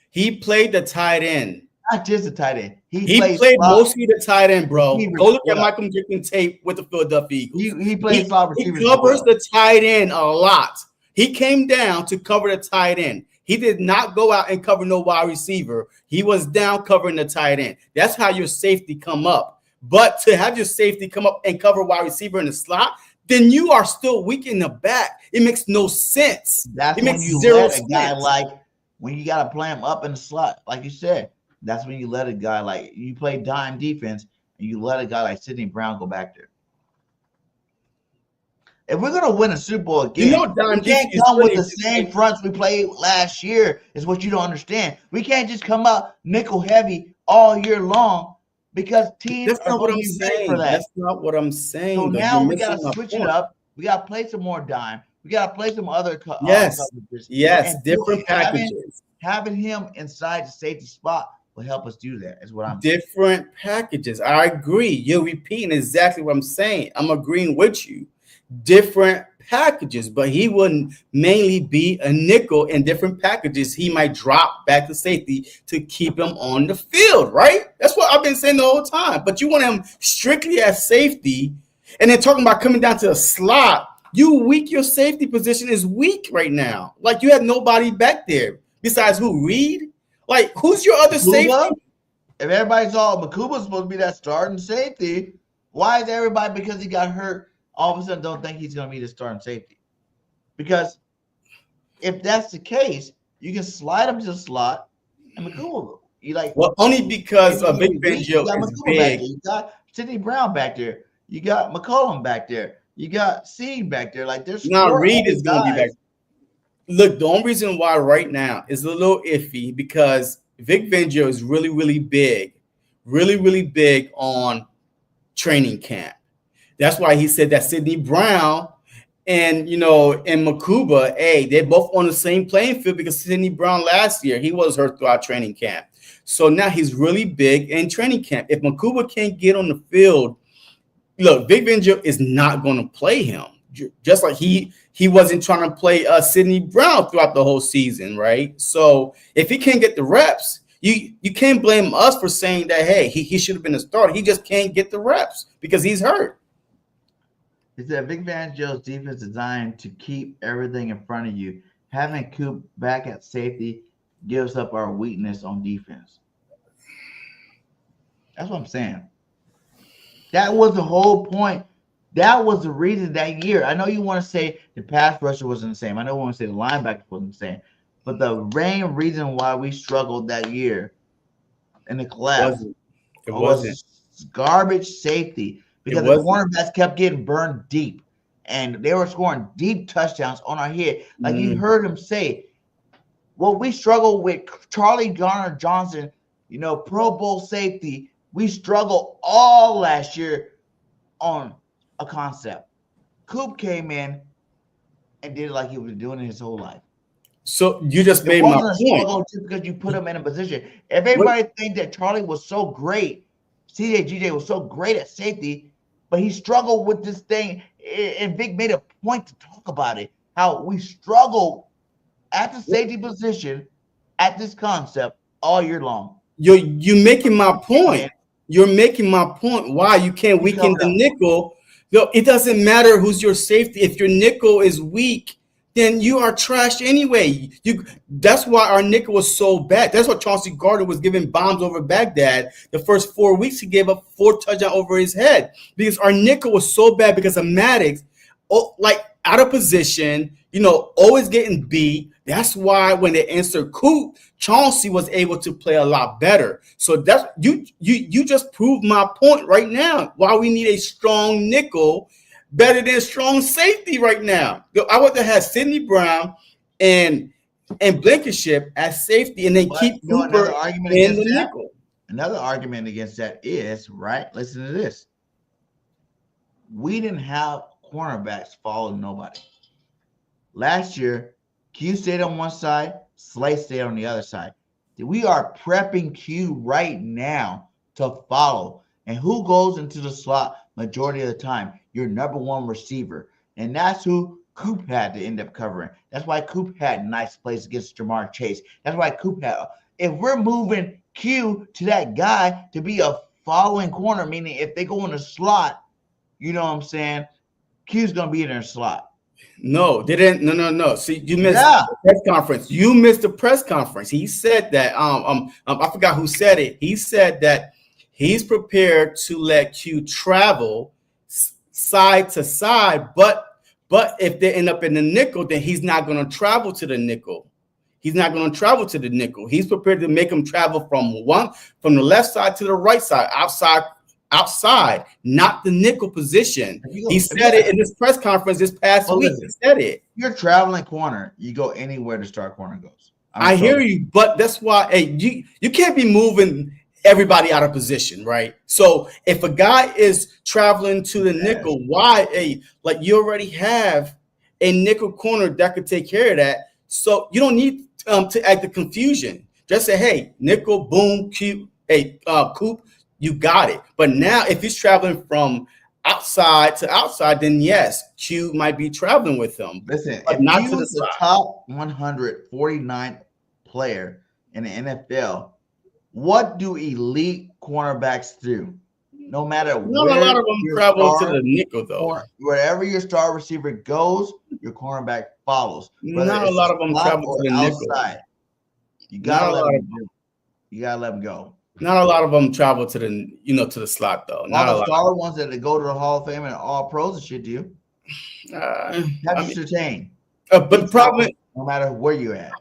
He played the tight end. Not just the tight end. He played mostly the tight end, bro. Go look at Michael Jenkins tape with the Philadelphia Eagles. He played slot receiver. He covers the tight end a lot. He came down to cover the tight end. He did not go out and cover no wide receiver. He was down covering the tight end. That's how your safety come up. But to have your safety come up and cover wide receiver in the slot, then you are still weak in the back. It makes no sense. That's it when makes you zero let a guy, like when you got to play him up in the slot, like you said. That's when you let a guy like you play dime defense and you let a guy like Sidney Brown go back there. If we're gonna win a Super Bowl again, we can't come with the same fronts we played last year. Is what you don't understand. We can't just come out nickel heavy all year long because teams That's not what I'm saying. For that. That's not what I'm saying. So now we gotta switch it up. We gotta play some more dime. We gotta play some other coverages. Yes, different packages. Having him inside the safety spot will help us do that. Is what I'm different packages. I agree. You're repeating exactly what I'm saying. I'm agreeing with you. Different packages, but he wouldn't mainly be a nickel in different packages. He might drop back to safety to keep him on the field, right? That's what I've been saying the whole time. But you want him strictly as safety, and then talking about coming down to a slot. Your safety position is weak right now. Like you have nobody back there besides who? Reed? Like who's your other safety? If everybody's Makuba's supposed to be that starting safety, why is everybody, because he got hurt, all of a sudden don't think he's going to be the starting safety? Because if that's the case, you can slide him to the slot and Makuba. Only because of Big Benjo is big. You got Sidney Brown back there. You got McCollum back there. You got Seed back there. Like there's now Reed is going to be back. Look, the only reason why right now is a little iffy because Vic Fangio is really, really big on training camp. That's why he said that Sidney Brown and Makuba, they're both on the same playing field because Sidney Brown last year, he was hurt throughout training camp. So now he's really big in training camp. If Makuba can't get on the field, look, Vic Fangio is not going to play him. Just like he wasn't trying to play Sidney Brown throughout the whole season, right? So if he can't get the reps, you can't blame us for saying that, hey, he should have been a starter. He just can't get the reps because he's hurt. It's that Vic Fangio's defense designed to keep everything in front of you. Having Coop back at safety gives up our weakness on defense. That's what I'm saying. That was the whole point. That was the reason that year. I know you want to say the pass rusher wasn't the same. I know you want to say the linebacker wasn't the same. But the main reason why we struggled that year in the collapse was garbage safety. Because the cornerbacks kept getting burned deep. And they were scoring deep touchdowns on our head. Like you heard him say, well, we struggled with Charlie Garner Johnson, Pro Bowl safety. We struggled all last year on a concept. Coop came in and did it like he was doing it his whole life. So you just made my point. Just because you put him in a position. If everybody think that Charlie was so great, CJ was so great at safety, but he struggled with this thing, and Vic made a point to talk about it, how we struggled at the safety position at this concept all year long. You're making my point. You're making my point why you can't weaken the nickel. No, it doesn't matter who's your safety. If your nickel is weak, then you are trashed anyway. That's why our nickel was so bad. That's why Chauncey Gardner was giving bombs over Baghdad. The first 4 weeks, he gave up 4 touchdowns over his head because our nickel was so bad because of Maddox, out of position, always getting beat. That's why when they answered Coop, Chauncey was able to play a lot better. So that's you just proved my point right now. Why we need a strong nickel better than strong safety right now. I would have had Sidney Brown and Blankenship as safety, and then keep Cooper in the nickel. Another argument against that is, right, listen to this. We didn't have cornerbacks following nobody. Last year, Q stayed on one side, Slay stayed on the other side. We are prepping Q right now to follow. And who goes into the slot majority of the time? Your number one receiver. And that's who Coop had to end up covering. That's why Coop had nice plays against Jamar Chase. That's why Coop had. If we're moving Q to that guy to be a following corner, meaning if they go in the slot, you know what I'm saying, Q's going to be in their slot. No, they didn't. No. See, you missed the press conference. You missed the press conference. He said that. I forgot who said it. He said that he's prepared to let Q travel side to side, but if they end up in the nickel, then he's not going to travel to the nickel. He's not going to travel to the nickel. He's prepared to make him travel from the left side to the right side, outside, not the nickel position. He said it in this press conference this past week. He said it. You're traveling corner. You go anywhere the star corner goes. I hear you, but that's why you can't be moving everybody out of position, right? So if a guy is traveling to the nickel, why? Like you already have a nickel corner that could take care of that. So you don't need to act the confusion. Just say, hey, nickel, boom, Q, Coop, you got it. But now if he's traveling from outside to outside, then yes, Q might be traveling with him. Listen, but if not he to was the top 149 player in the NFL, what do elite cornerbacks do? No matter not a lot of them travel to the nickel though. Wherever your star receiver goes, your cornerback follows. Not a lot of them travel to the outside. nickel. You gotta let them go. You gotta let them go. Not a lot of them travel to the to the slot though. Not all a the lot. star ones that go to the Hall of Fame and all pros and shit, do you? Have to entertain. But the problem, no matter where you're at.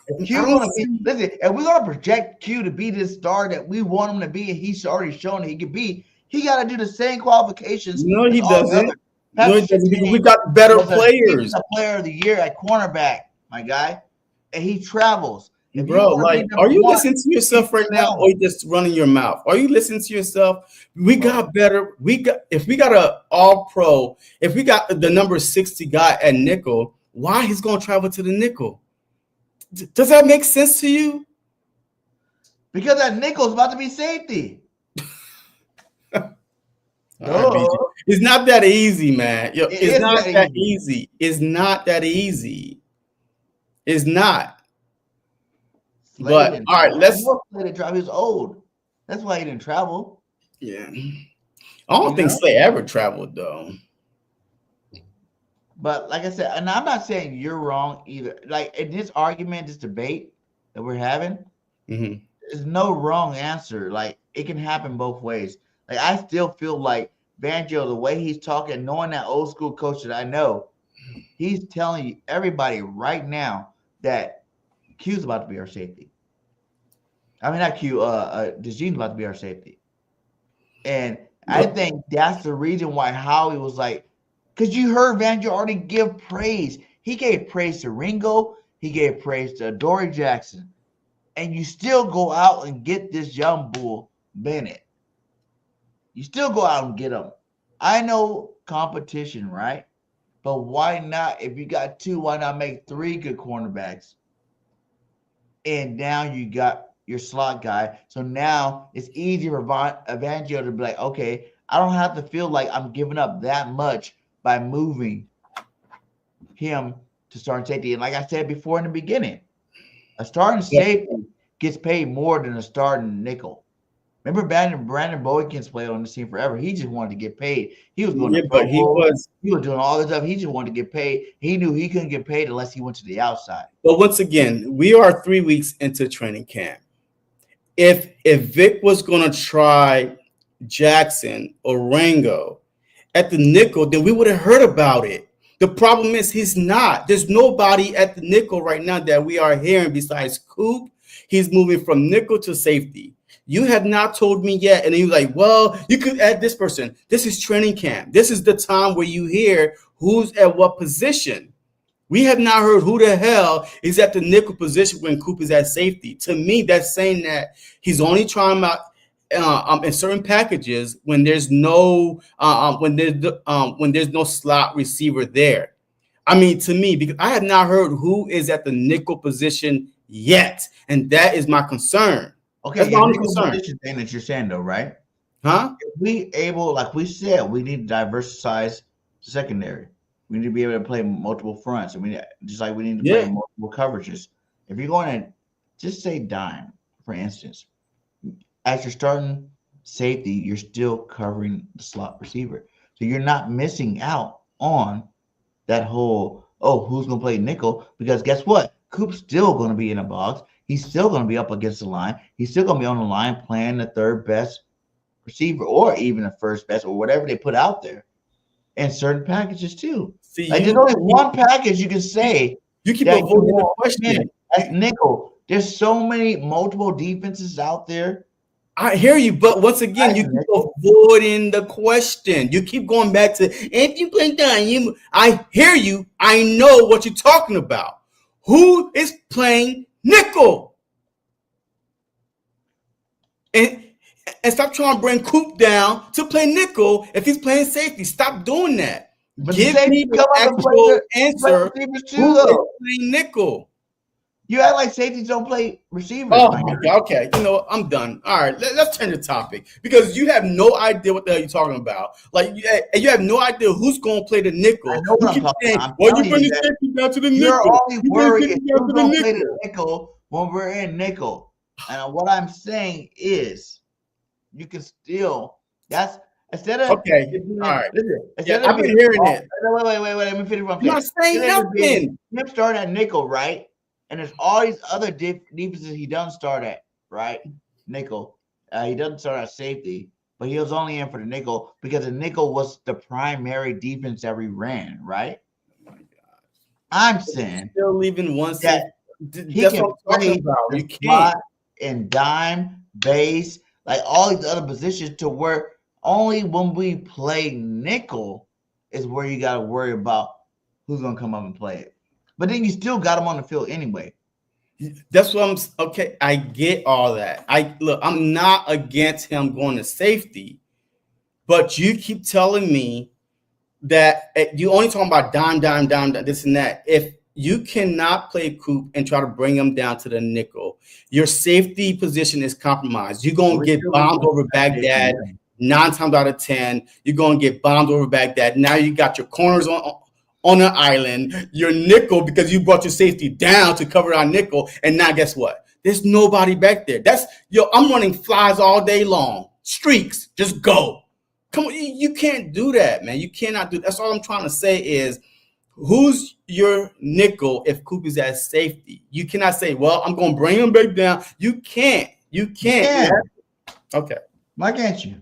If we're gonna project Q to be this star that we want him to be, and he's already shown that he can be, he got to do the same qualifications. No, he doesn't. No, he doesn't. We got better players. A player of the year at cornerback, my guy, and he travels. Bro, like, are you listening to yourself right now, or you just running your mouth? Are you listening to yourself? We got better. If we got a all pro, if we got the number 60 guy at nickel, why he's gonna travel to the nickel? Does that make sense to you? Because that nickel's about to be safety. It's not that easy, man. It's not that easy. It's not that easy. It's not. But all right, let's. He was old. That's why he didn't travel. Yeah, I don't think Slay ever traveled though. But like I said, and I'm not saying you're wrong either. Like in this argument, this debate that we're having, there's no wrong answer. Like it can happen both ways. Like I still feel like Banjo, the way he's talking, knowing that old school coach that I know, he's telling you everybody right now that Q's about to be our safety. I mean, not Q. DeJean's about to be our safety, and I think that's the reason why Howie was like, because you heard Banjo already give praise. He gave praise to Ringo. He gave praise to Dory Jackson, and you still go out and get this young bull Bennett. You still go out and get him. I know competition, right? But why not? If you got two, why not make three good cornerbacks? And now you got your slot guy. So now it's easier for Banjo to be like, okay, I don't have to feel like I'm giving up that much by moving him to starting safety. And like I said before in the beginning, a starting safety gets paid more than a starting nickel. Remember Brandon Boykins played on the team forever. He just wanted to get paid. He was going to Pro Bowl. He was doing all this stuff. He just wanted to get paid. He knew he couldn't get paid unless he went to the outside. But once again, we are 3 weeks into training camp. If Vic was going to try Jackson or Rango at the nickel, then we would have heard about it. The problem is he's not. There's nobody at the nickel right now that we are hearing besides Coop. He's moving from nickel to safety. You have not told me yet. And he was like, well, you could add this person. This is training camp. This is the time where you hear who's at what position. We have not heard who the hell is at the nickel position when Coop is at safety. To me, that's saying that he's only trying out in certain packages when there's no when there's no slot receiver there. I mean, to me, because I have not heard who is at the nickel position yet, and that is my concern. Okay, that's my only concern. Thing that you're saying though, right? Huh? If we able, like we said, we need to diversify secondary. We need to be able to play multiple fronts. I mean, just like we need to play multiple coverages. If you're going to just say dime, for instance, as you're starting safety, you're still covering the slot receiver. So you're not missing out on that whole, who's going to play nickel? Because guess what? Coop's still going to be in a box. He's still going to be up against the line. He's still going to be on the line playing the third best receiver or even the first best or whatever they put out there. And certain packages too. See, like there's only one package you can say. You keep avoiding the question. That's nickel. There's so many multiple defenses out there. I hear you, but once again, you keep avoiding the question. You keep going back to if you play down. I hear you. I know what you're talking about. Who is playing nickel? And stop trying to bring Coop down to play nickel if he's playing safety. Stop doing that. But Give me the actual answer. Who is playing nickel? You act like safeties don't play receivers. Oh my God. Okay. You know what? I'm done. All right. Let's turn the topic because you have no idea what the hell you're talking about. Like, you have no idea who's going to play the nickel. I know what I'm talking about. Well, you bring the safety down to the nickel. You're only worried if you're going to play the nickel when we're in nickel. And what I'm saying is, you can still. That's instead of okay. All right. Yeah, I've been hearing it. Wait. Let me finish what I'm saying. I'm not saying nothing. Him starting at nickel, right? And there's all these other defenses he doesn't start at, right? Nickel. He doesn't start at safety, but he was only in for the nickel because the nickel was the primary defense that we ran, right? Oh my God. I'm saying still leaving one that he can play the slot and dime, base, like all these other positions to where only when we play nickel is where you got to worry about who's going to come up and play it. But then you still got him on the field anyway. That's what I'm okay. I get all that. I'm not against him going to safety, but you keep telling me that you only talking about dime, this and that. If you cannot play Coop and try to bring him down to the nickel, your safety position is compromised. You're gonna get bombed over Baghdad 9 times out of 10. You're gonna get bombed over Baghdad. Now you got your corners on an island, your nickel because you brought your safety down to cover our nickel, and now guess what? There's nobody back there. I'm running flies all day long. Streaks, just go. Come on, you can't do that, man. You cannot do. That's all I'm trying to say is, who's your nickel if Coop is at safety? You cannot say, well, I'm going to bring him back down. You can't. You can't. Okay. Why can't you?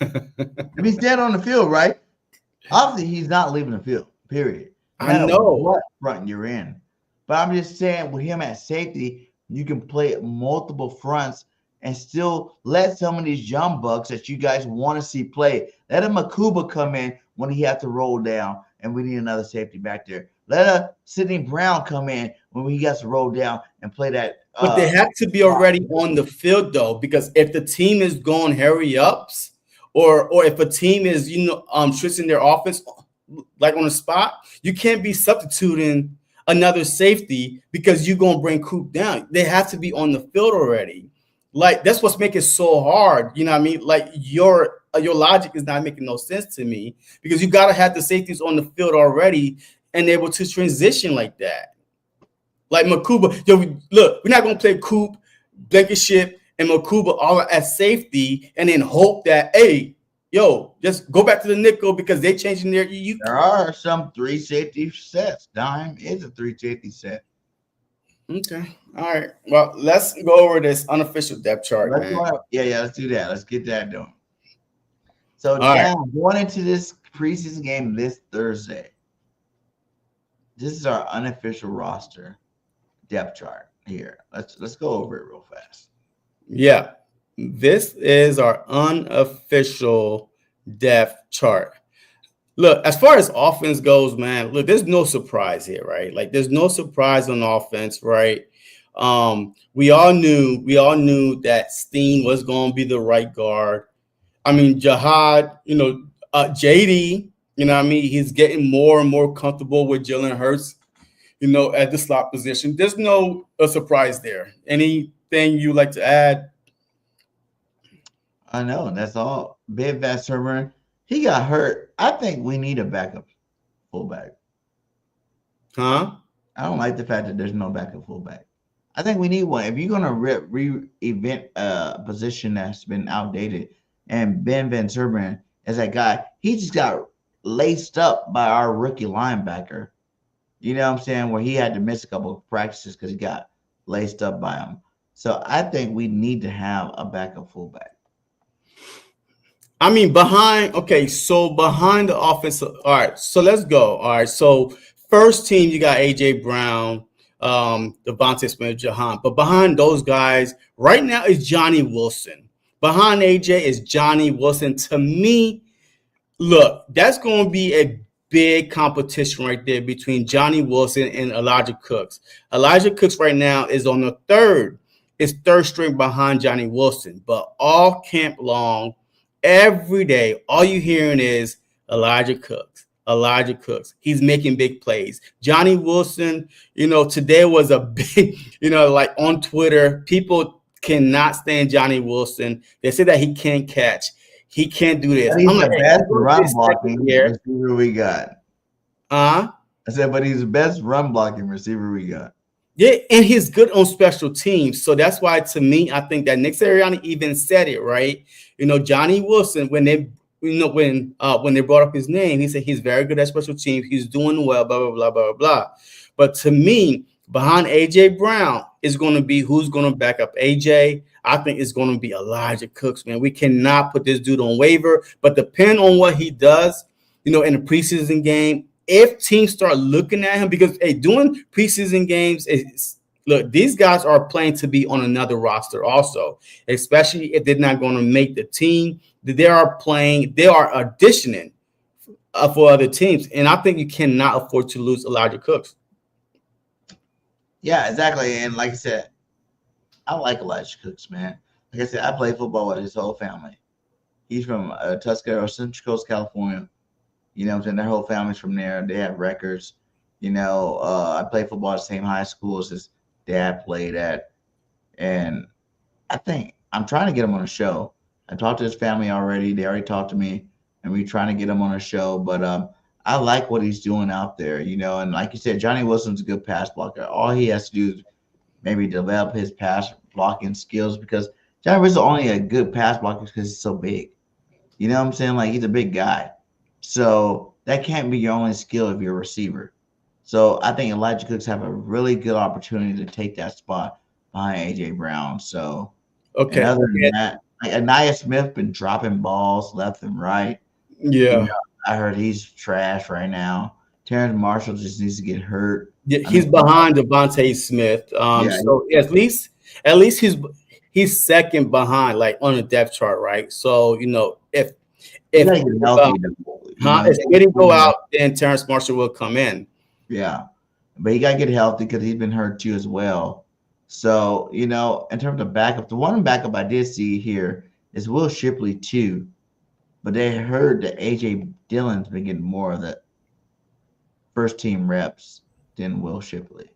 If he's dead on the field, right? Obviously, he's not leaving the field. Period. I know what front you're in, but I'm just saying with him at safety, you can play multiple fronts and still let some of these young bucks that you guys want to see play. Let a Makuba come in when he has to roll down, and we need another safety back there. Let a Sidney Brown come in when he gets to roll down and play that. But they have to be already on the field though, because if the team is going hurry ups, or if a team is switching their offense like on the spot, you can't be substituting another safety because you're going to bring Coop down. They have to be on the field already. Like, that's what's making it so hard. You know what I mean? Like, your logic is not making no sense to me because you got to have the safeties on the field already and able to transition like that. Like Makuba, look, we're not going to play Coop, Blankenship, and Makuba all at safety and then hope that, hey, just go back to the nickel because they changing their. There are some 3 safety sets. Dime is a 3 safety set. Okay. All right. Well, let's go over this unofficial depth chart. Yeah. Let's do that. Let's get that done. So now going into this preseason game this Thursday, this is our unofficial roster depth chart here. Let's go over it real fast. Yeah. This is our unofficial depth chart. Look, as far as offense goes, man, look, there's no surprise here, right? Like, there's no surprise on offense, right? We all knew that Steen was going to be the right guard. I mean, Jihad, JD, he's getting more and more comfortable with Jalen Hurts, at the slot position. There's no surprise there. Anything you like to add? I know, that's all. Ben Van Sermon, he got hurt. I think we need a backup fullback. Huh? I don't like the fact that there's no backup fullback. I think we need one. If you're going to re-event a position that's been outdated, and Ben Van Sermon is that guy, he just got laced up by our rookie linebacker. You know what I'm saying? Where he had to miss a couple of practices because he got laced up by him. So I think we need to have a backup fullback. I mean, behind the offensive. All right, so let's go. All right, so first team, you got A.J. Brown, Devontae Smith, Jahan. But behind those guys right now is Johnny Wilson. Behind AJ is Johnny Wilson. To me, look, that's going to be a big competition right there between Johnny Wilson and Elijah Cooks. Elijah Cooks right now is on the third string behind Johnny Wilson. But all camp long, every day, all you hearing is Elijah Cooks. Elijah Cooks. He's making big plays. Johnny Wilson, today was a big, like on Twitter, people cannot stand Johnny Wilson. They say that he can't catch. He can't do this. He's the best run blocking receiver we got. I said, but he's the best run blocking receiver we got. Yeah, and he's good on special teams. So that's why, to me, I think that Nick Sirianni even said it, right? Johnny Wilson, when they brought up his name, he said he's very good at special teams. He's doing well, blah, blah, blah, blah, blah. But to me, behind A.J. Brown is going to be who's going to back up A.J. I think it's going to be Elijah Cooks, man. We cannot put this dude on waiver. But depending on what he does, in the preseason game, if teams start looking at him, because, doing preseason games look, these guys are playing to be on another roster also, especially if they're not going to make the team. They are auditioning for other teams. And I think you cannot afford to lose Elijah Cooks. Yeah, exactly. And like I said, I like Elijah Cooks, man. Like I said, I play football with his whole family. He's from Tuscaloosa, Central Coast, California. You know what I'm saying? Their whole family's from there. They have records. I play football at the same high school as his dad played at. And I think I'm trying to get him on a show. I talked to his family already. They already talked to me, and we're trying to get him on a show. But I like what he's doing out there, And like you said, Johnny Wilson's a good pass blocker. All he has to do is maybe develop his pass blocking skills, because Johnny Wilson's only a good pass blocker because he's so big. You know what I'm saying? Like, he's a big guy. So that can't be your only skill if you're a receiver. So I think Elijah Cooks have a really good opportunity to take that spot behind A.J. Brown. So, okay. And other than that, like, Anaya Smith been dropping balls left and right. Yeah. I heard he's trash right now. Terrence Marshall just needs to get hurt. Yeah, he's behind Devontae Smith. So at least he's second behind, like on the depth chart, right? So if he didn't go out, then Terrence Marshall will come in. Yeah, but he got to get healthy because he's been hurt too as well. So in terms of backup, the one backup I did see here is Will Shipley too, but they heard that AJ Dillon's been getting more of the first team reps than Will Shipley.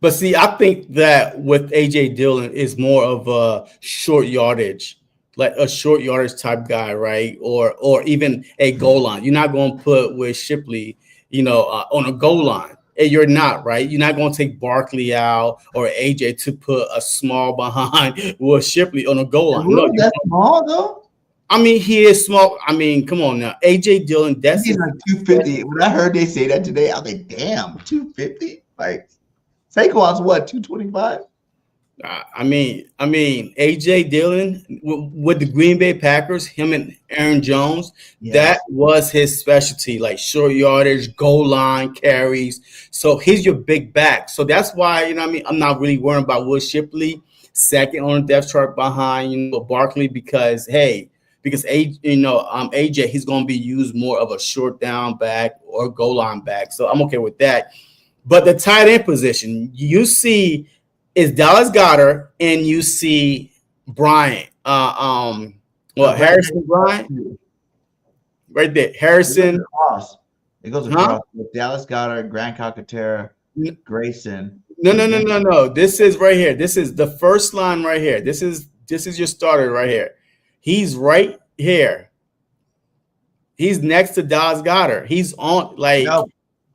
But see, I think that with AJ Dillon is more of a short yardage, like a short yardage type guy, right? Or even a goal line. You're not going to put with Shipley, on a goal line. You're not, right? You're not going to take Barkley out or AJ to put a small behind Will Shipley on a goal line. No, that's small though. I mean, he is small. I mean, come on now. AJ Dillon, he's like 250. When I heard they say that today, I was like, damn, 250? Like, Saquon's what, 225? I mean, AJ Dillon with the Green Bay Packers, him and Aaron Jones, that was his specialty, like short yardage, goal line carries. So he's your big back. So that's why, I'm not really worried about Will Shipley second on the depth chart behind, Barkley, because AJ, he's going to be used more of a short down back or goal line back. So I'm okay with that. But the tight end position, you see, is Dallas Goedert, and you see Bryant. Harrison Bryant, right there. Harrison. It goes across with Dallas Goedert, Grant Calcaterra, Grayson. No. This is right here. This is the first line right here. This is your starter right here. He's right here. He's next to Dallas Goedert. He's on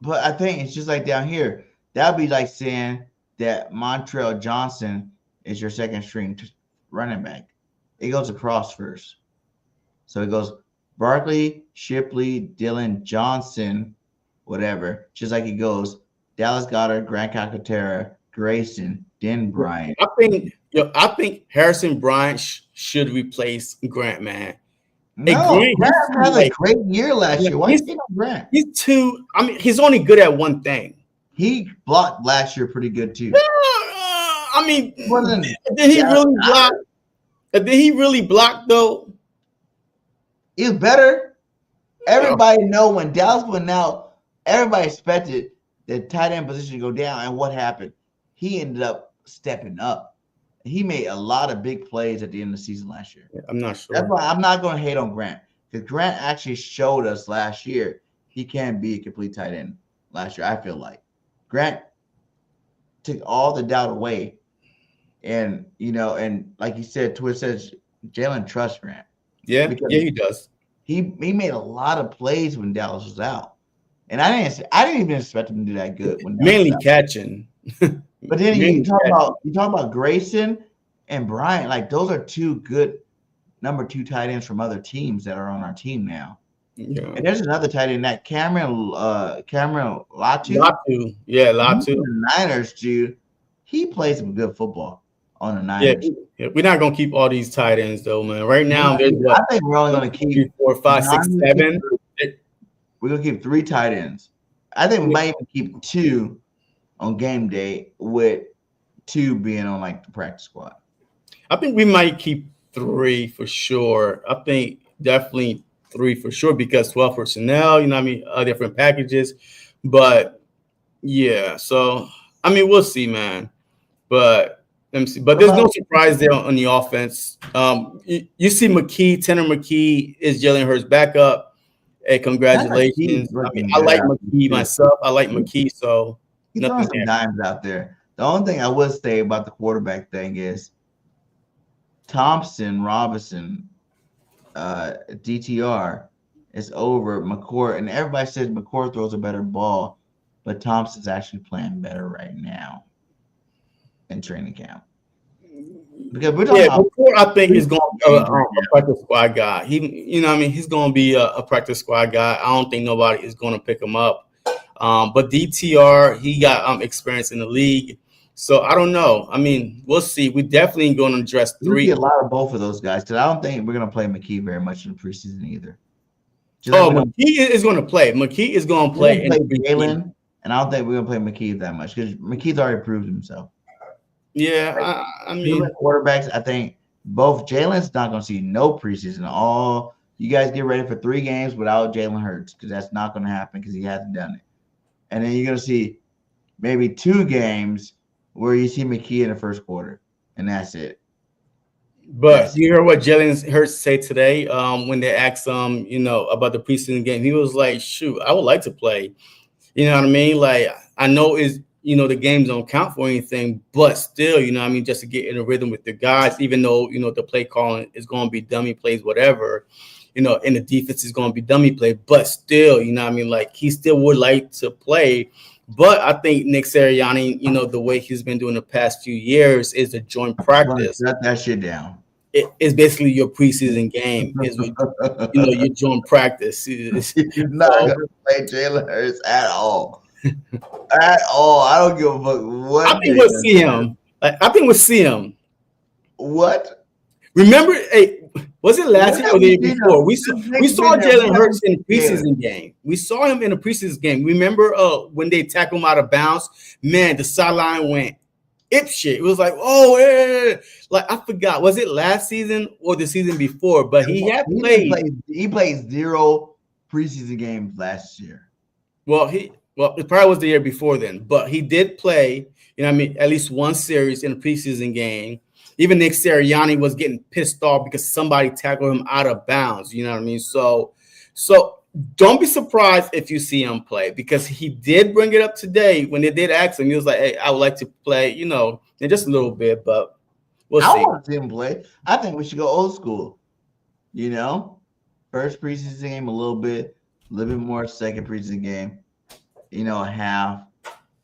but I think it's just like down here. That would be like saying that Montrell Johnson is your second string running back. It goes across first. So it goes Barkley, Shipley, Dillon, Johnson, whatever. Just like it goes Dallas Goedert, Grant Calcaterra, Grayson, then Bryant. I think Harrison Bryant should replace Grant, man. No, Grant had a great year last year. Why is he on Grant? He's only good at one thing. He blocked last year pretty good too. I mean, did he really block? Did he really block though? He was better. Everybody know when Dallas went out, everybody expected the tight end position to go down. And what happened? He ended up stepping up. He made a lot of big plays at the end of the season last year. Yeah, I'm not sure. That's why I'm not going to hate on Grant, because Grant actually showed us last year he can be a complete tight end last year. I feel like Grant took all the doubt away. And, and like you said, Twitch says Jalen trusts Grant. Yeah, he does. He made a lot of plays when Dallas was out. And I didn't even expect him to do that good. Mainly catching. But then you talk about Grayson and Bryant. Like, those are two good number 2 tight ends from other teams that are on our team now. Yeah. And there's another tight end, that Cameron Latu. Yeah, Latu. The Niners, dude. He plays some good football on the Niners. Yeah, we're not gonna keep all these tight ends though, man. Right now, there's I think we're only gonna keep 3, 4, 5, 6, 7. We're gonna keep 3 tight ends. I think we might even keep 2 on game day, with 2 being on like the practice squad. I think we might keep 3 for sure. I think definitely 3 for sure, because 12 personnel, different packages. But yeah, so we'll see, man. But let me see. But there's no surprise there on the offense. You see Tanner McKee is Jalen Hurts' backup. Hey, congratulations. I like McKee myself. I like McKee, so he's throwing some dimes out there. The only thing I would say about the quarterback thing is Thompson, Robinson, DTR is over McCourt, and everybody says McCourt throws a better ball, but Thompson's actually playing better right now in training camp. Because we're talking about McCourt, I think he's going to be a practice squad guy. He's going to be a practice squad guy. I don't think nobody is going to pick him up. But DTR, he got experience in the league. So I don't know. We'll see. We're definitely going to address 3. A lot of both of those guys, because I don't think we're going to play McKee very much in the preseason either. McKee is going to play. McKee is going to play. Jalen, and I don't think we're going to play McKee that much, because McKee's already proved himself. Yeah, quarterbacks, I think both Jalen's not going to see no preseason. You guys get ready for 3 games without Jalen Hurts, because that's not going to happen, because he hasn't done it. And then you're going to see maybe 2 games where you see McKee in the first quarter, and that's it. But you hear what Jalen Hurts say today when they asked him, about the preseason game. He was like, shoot, I would like to play. You know what I mean? Like, I know the games don't count for anything, but still, just to get in a rhythm with the guys, even though, the play calling is going to be dummy plays, whatever, and the defense is going to be dummy play, but still, like, he still would like to play. But I think Nick Sirianni, the way he's been doing the past few years is a joint practice. Shut that shit down. It's basically your preseason game. Is your joint practice. You're not going to play Jalen Hurts at all. At all. I don't give a fuck what. I think we'll see him. I think we'll see him. What? Remember, was it last year or the year before? We saw Jalen Hurts in the preseason game. We saw him in the preseason game. Remember when they tackled him out of bounds? Man, the sideline went shit. It was like, like I forgot. Was it last season or the season before? But he played. He played 0 preseason games last year. Well, it probably was the year before then, but he did play, at least 1 series in a preseason game. Even Nick Sirianni was getting pissed off because somebody tackled him out of bounds. You know what I mean? So don't be surprised if you see him play, because he did bring it up today when they did ask him. He was like, hey, I would like to play, in just a little bit, but we'll see. I want to see him play. I think we should go old school. First preseason game a little bit more, second preseason game. Half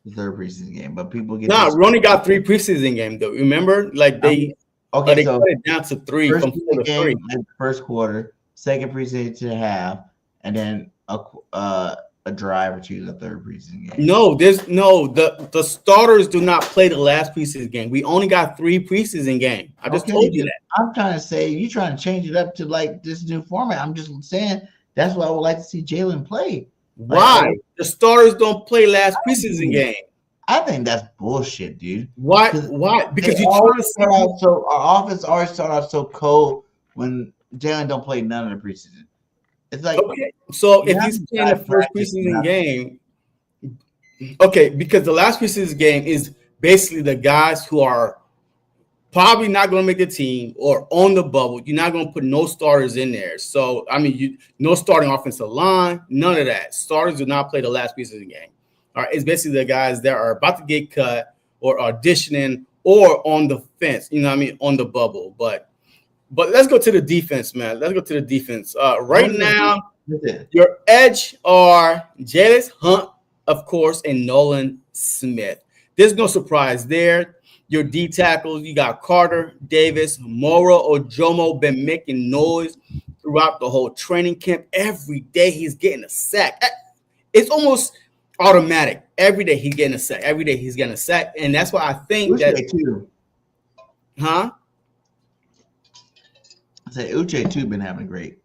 the third preseason game, but people get. We only got 3 preseason games though. Remember, like they so cut it down to 3 from 4 to 3. First quarter, second preseason to half, and then a drive or 2 the third preseason game. No, the starters do not play the last preseason game. We only got 3 preseason games. I just told you that. I'm trying to say you're trying to change it up to like this new format. I'm just saying that's why I would like to see Jalen play. Why? Like, The starters don't play last preseason game. I think that's bullshit, dude. Why? Why? Because you're trying to start out so our offense always start out so cold when Jalen don't play none of the preseason. It's like, okay. So if he's playing the first preseason game, okay, because the last preseason game is basically the guys who are probably not going to make the team or on the bubble. You're not going to put no starters in there. So I mean, no starting offensive line, none of that. Starters do not play the last preseason game. All right, it's basically the guys that are about to get cut or auditioning or on the fence. You know what I mean, on the bubble, But let's go to the defense, man. Let's go to the defense. Right now, your edge are Jalen Hunt, of course, and Nolan Smith. There's no surprise there. Your D tackles, you got Carter, Davis, Moro, Ojomo, been making noise throughout the whole training camp. Every day he's getting a sack. It's almost automatic. Every day he's getting a sack. Every day he's getting a sack. And that's why I think that too. Huh? I said Uche too been having a great.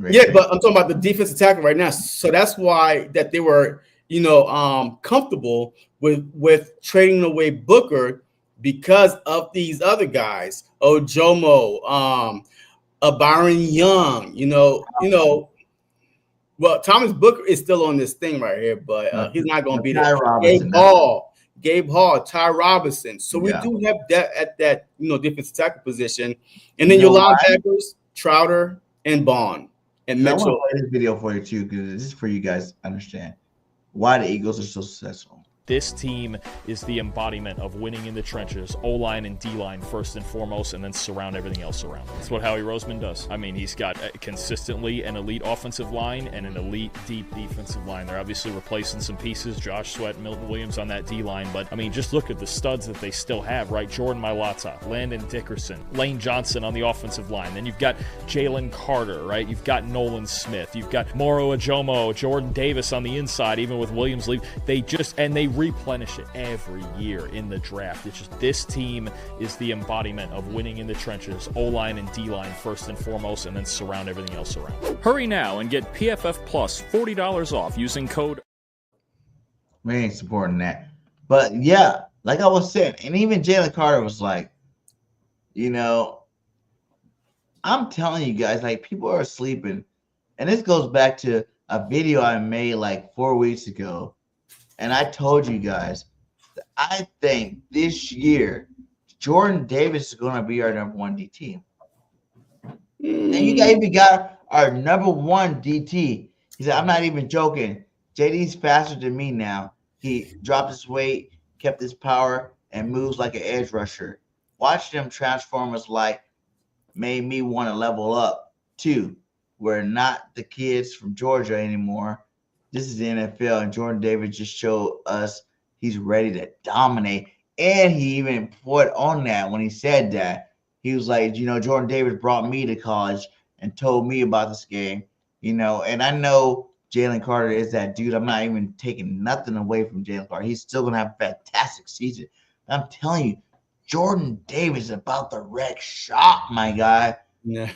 Yeah, but I'm talking about the defensive tackle right now. So that's why that they were, comfortable with trading away Booker because of these other guys, Ojomo, Byron Young, Well, Thomas Booker is still on this thing right here, but he's not going to be there. Gabe Hall, Ty Robinson. So we do have that at that defensive tackle position, and then your linebackers, Trouter and Bond and Mitchell. I want to play this video for you too because this is for you guys to understand why the Eagles are so successful. This team is the embodiment of winning in the trenches, O-line and D-line first and foremost, and then surround everything else around. That's what Howie Roseman does. I mean, he's got consistently an elite offensive line and an elite deep defensive line. They're obviously replacing some pieces, Josh Sweat, Milton Williams on that D-line, but I mean, just look at the studs that they still have, right? Jordan Mailata, Landon Dickerson, Lane Johnson on the offensive line. Then you've got Jalen Carter, right? You've got Nolan Smith. You've got Moro Ojomo, Jordan Davis on the inside, even with Williams leave. They replenish it every year in the draft. It's just this team is the embodiment of winning in the trenches, O-line and D-line first and foremost, and then surround everything else around. Hurry now and get PFF Plus $40 off using code. We ain't supporting that. But yeah, like I was saying, and even Jalen Carter was like, I'm telling you guys, like people are sleeping. And this goes back to a video I made like 4 weeks ago. And I told you guys, I think this year, Jordan Davis is going to be our number one DT. And you guys even got our number one DT. He said, I'm not even joking. JD's faster than me now. He dropped his weight, kept his power, and moves like an edge rusher. Watching him transform his life made me want to level up, too. We're not the kids from Georgia anymore. This is the NFL, and Jordan Davis just showed us he's ready to dominate. And he even put on that when he said that. He was like, Jordan Davis brought me to college and told me about this game, and I know Jalen Carter is that dude. I'm not even taking nothing away from Jalen Carter. He's still going to have a fantastic season. I'm telling you, Jordan Davis is about the wreck shop, my guy. Yeah.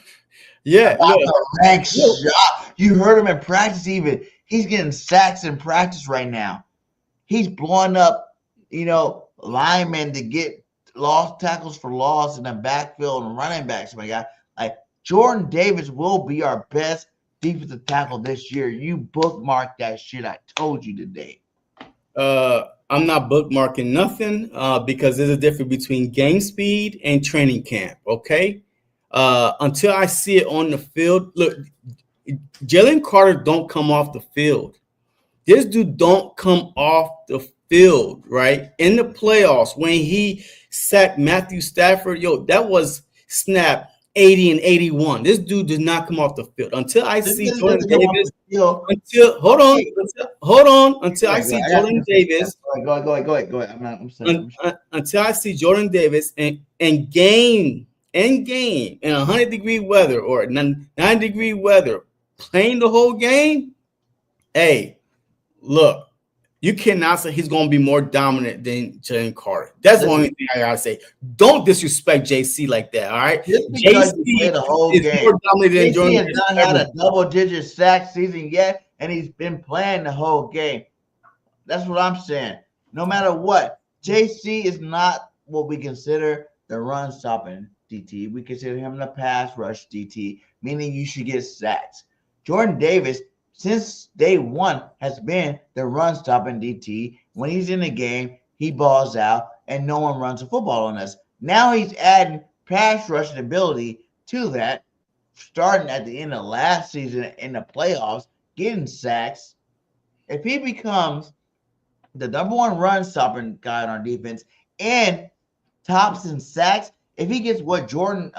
About the wreck shop. You heard him in practice even. He's getting sacks in practice right now. He's blowing up, linemen to get lost tackles for loss in the backfield and running backs, my guy. Like Jordan Davis will be our best defensive tackle this year. You bookmark that shit I told you today. I'm not bookmarking nothing because there's a difference between game speed and training camp, okay? Until I see it on the field. Look, Jalen Carter don't come off the field. This dude don't come off the field, right? In the playoffs, when he sacked Matthew Stafford, that was snap 80 and 81. This dude does not come off the field until I see Jordan Davis. Until I see Jordan Davis. Go ahead. Until I see Jordan Davis and game in 100-degree weather or 90-degree weather, playing the whole game. Hey, look, you cannot say he's going to be more dominant than Jalen Carter. That's the only thing I gotta say. Don't disrespect JC like that. All right, JC the whole is game. more dominant than Jordan. He has not had a double-digit sack season yet. and he's been playing the whole game. That's what I'm saying. No matter what, JC is not what we consider the run-stopping DT. We consider him the pass rush DT, meaning you should get sacks. Jordan Davis, since day one, has been the run-stopping DT. When he's in the game, he balls out, and no one runs the football on us. Now he's adding pass rushing ability to that, starting at the end of last season in the playoffs, getting sacks. If he becomes the number one run-stopping guy on our defense and tops in sacks, if he gets what Jalen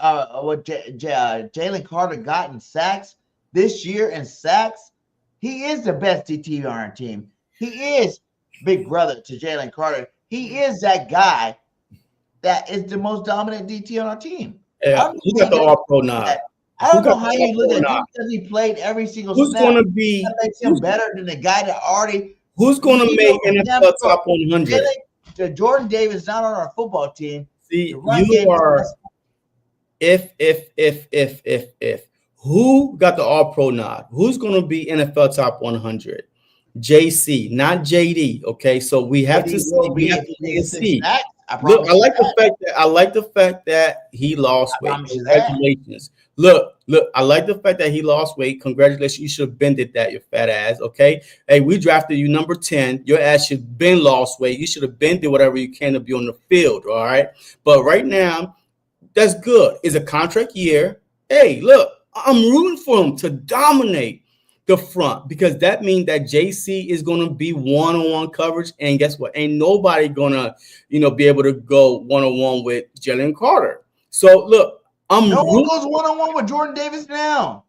Carter got in sacks this year in sacks, he is the best DT on our team. He is big brother to Jalen Carter. He is that guy that is the most dominant DT on our team. Yeah, you got the All-Pro nod. I don't know how you look at him because he played every single snap. Who's going to be? That makes him better than the guy that already. Who's going to make NFL top 100? Jordan Davis not on our football team. See, you are. If who got the All-Pro nod? Who's going to be NFL top 100? JC, not JD. Okay, so we have to see. We have to see. Look, I like the fact that he lost weight. Congratulations. Look, I like the fact that he lost weight. Congratulations. You should have bended that, your fat ass. Okay. Hey, we drafted you number 10. Your ass should have been lost weight. You should have bended whatever you can to be on the field. All right. But right now, that's good. It's a contract year. Hey, look, I'm rooting for him to dominate the front, because that means that JC is going to be one-on-one coverage, and guess what? Ain't nobody gonna, be able to go one-on-one with Jalen Carter. So look, no one goes one-on-one with Jordan Davis now.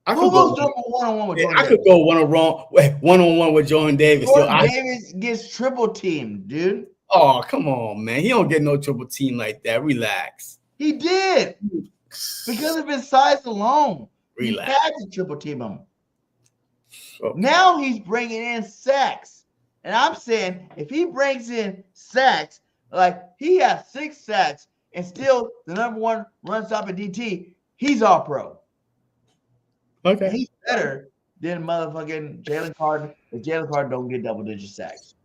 Who goes one-on-one with Jordan Davis? I could go one-on-one with Jordan Davis. Jordan Davis gets triple teamed, dude. Oh, come on, man. He don't get no triple team like that. Relax. He did because of his size alone. Relax. He had to triple team him. Okay. Now he's bringing in sacks. And I'm saying if he brings in sacks, like he has 6 sacks and still the number one run-stopping DT, he's all pro. Okay. And he's better than motherfucking Jalen Carter if Jalen Carter don't get double-digit sacks.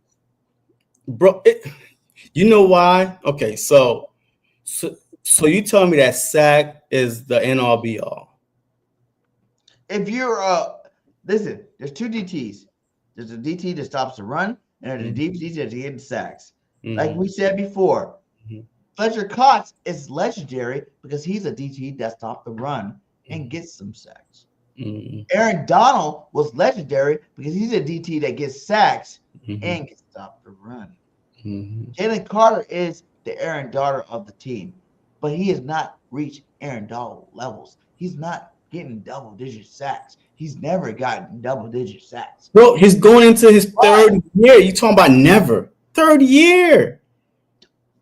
Bro, you know why? Okay, so you tell me that sack is the end-all be-all. If you're listen, there's 2 DTs. There's a DT that stops the run, and there's a DT that's getting sacks. Like we said before, Fletcher Cox is legendary because he's a DT that stopped the run and gets some sacks. Aaron Donald was legendary because he's a DT that gets sacks and can stop the run. Jalen Carter is the Aaron Donald of the team, but he has not reached Aaron Donald levels. He's not getting double-digit sacks. He's never gotten double-digit sacks. Bro, he's going into his 3rd year. You talking about never? 3rd year.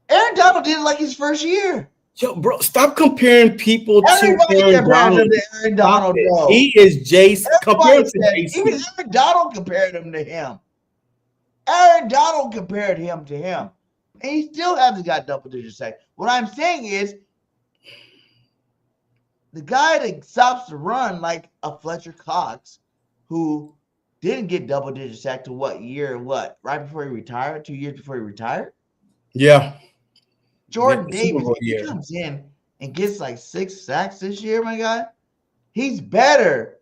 Aaron Donald did it like his 1st year. Yo, bro, stop comparing people to Aaron Donald. Aaron Donald, bro. He is Jace. Compared to Jace. Even Aaron Donald compared him to him. Aaron Donald compared him to him. And he still hasn't got double-digit sacks. What I'm saying is, the guy that stops the run like a Fletcher Cox, who didn't get double-digit sack to what year? What, right before he retired? 2 years before he retired? Yeah. Jordan Davis, he comes in and gets like 6 sacks this year, my guy. He's better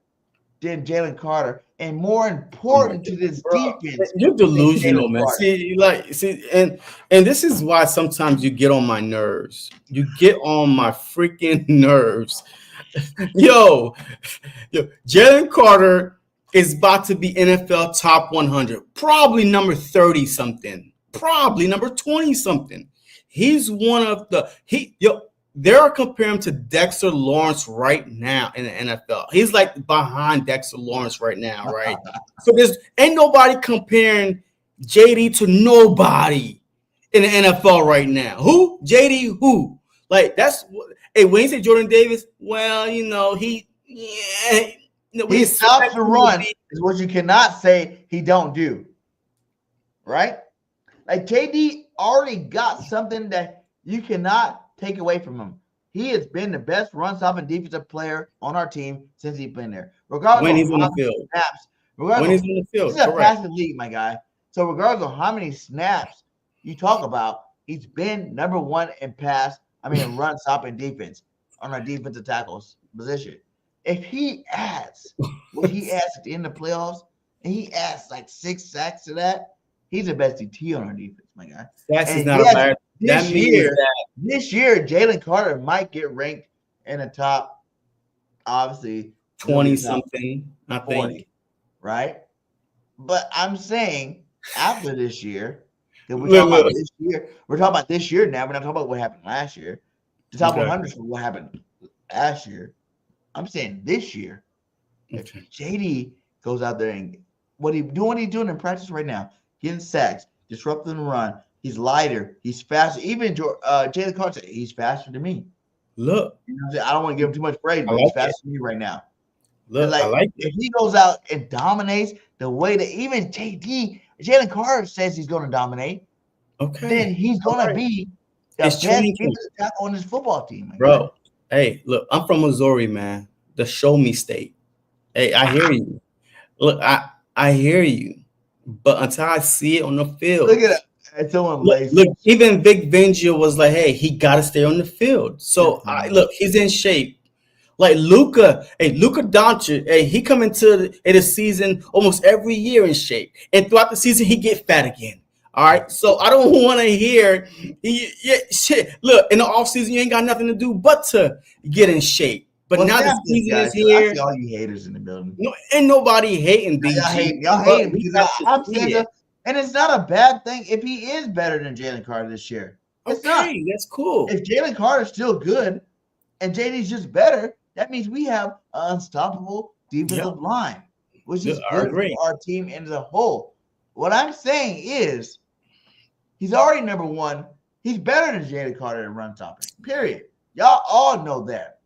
than Jalen Carter and more important to this defense. You're delusional, man. And this is why sometimes you get on my nerves. You get on my freaking nerves. Yo, Jalen Carter is about to be NFL top 100, probably number 30 something, probably number 20 something. He's one of the they're comparing him to Dexter Lawrence right now in the NFL. He's like behind Dexter Lawrence right now, right? So there's ain't nobody comparing JD to nobody in the NFL right now. Who? JD who? Like that's hey, when you say Jordan Davis, well, he stops the run is what you cannot say he don't do. Right? Like JD already got something that you cannot take away from him. he has been the best run-stopping defensive player on our team since he's been there. Regardless when of he's on how the many field. snaps, When he's on the field, this is a correct. passive league, my guy. So regardless of how many snaps you talk about, he's been number one in run-stopping defense on our defensive tackles position. If he adds what he adds at the end of the playoffs, and he adds like 6 sacks to that, he's the best DT on our defense, my guy. Sacks And is not a bad. this year, Jalen Carter might get ranked in the top, obviously 20-something, I 40, think. right? But I'm saying after this year, we're talking about this year. We're talking about this year now. We're not talking about what happened last year. The top 100 for what happened last year. I'm saying this year, if JD goes out there and what he's doing in practice right now, getting sacks, disrupting the run. He's lighter. He's faster. Even Jalen Carter, he's faster than me. Look, you know, I don't want to give him too much praise, but he's faster than me right now. Look, I like if he goes out and dominates the way that even Jalen Carter says he's going to dominate, then he's going to be the best defensive tackle on this football team, bro. Hey, look, I'm from Missouri, man, the show me state. Hey, I hear you. Look, I hear you, but until I see it on the field, look at it. Look, even Vic Fangio was like, "Hey, he got to stay on the field." So look, he's in shape. Like Luka Doncic, hey, he come into the season almost every year in shape, and throughout the season he get fat again. All right, so I don't want to hear shit. Look, in the offseason, you ain't got nothing to do but to get in shape. But now the season is here. I see all you haters in the building. No, ain't nobody hating. Y'all hate him because I'm saying that, and it's not a bad thing if he is better than Jalen Carter this year. It's not. That's cool. If Jalen Carter's still good and JD's just better, that means we have an unstoppable defensive line, which is good for our team as a whole. What I'm saying is, he's already number one. He's better than Jalen Carter at run stopping. Period. Y'all all know that.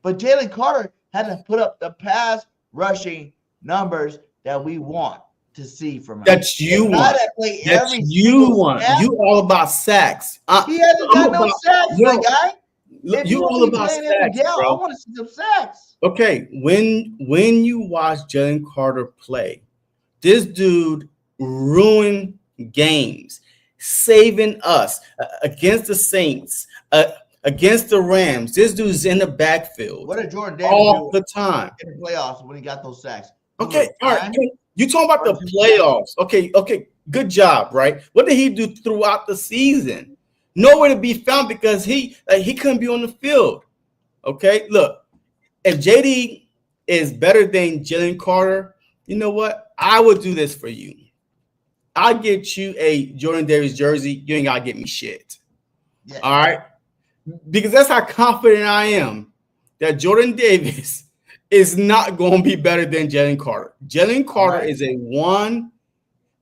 But Jalen Carter had to put up the pass rushing numbers that we want to see from him. That's you want. That's you want. You all about sacks. He hasn't got no sacks, my guy. You all about sacks, bro. I want to see some sacks. Okay, when you watch Jalen Carter play, this dude ruined games, saving us against the Saints, against the Rams. This dude's in the backfield. What did Jordan Davis all do the time in the playoffs when he got those sacks? Okay, all right. You talking about the playoffs? Okay, good job, right? What did he do throughout the season? Nowhere to be found because he couldn't be on the field. Okay, look, if JD is better than Jalen Carter, you know what? I would do this for you. I'll get you a Jordan Davis jersey. You ain't gotta get me shit. Yeah. All right, because that's how confident I am that Jordan Davis is not going to be better than Jalen Carter. Jalen Carter is a one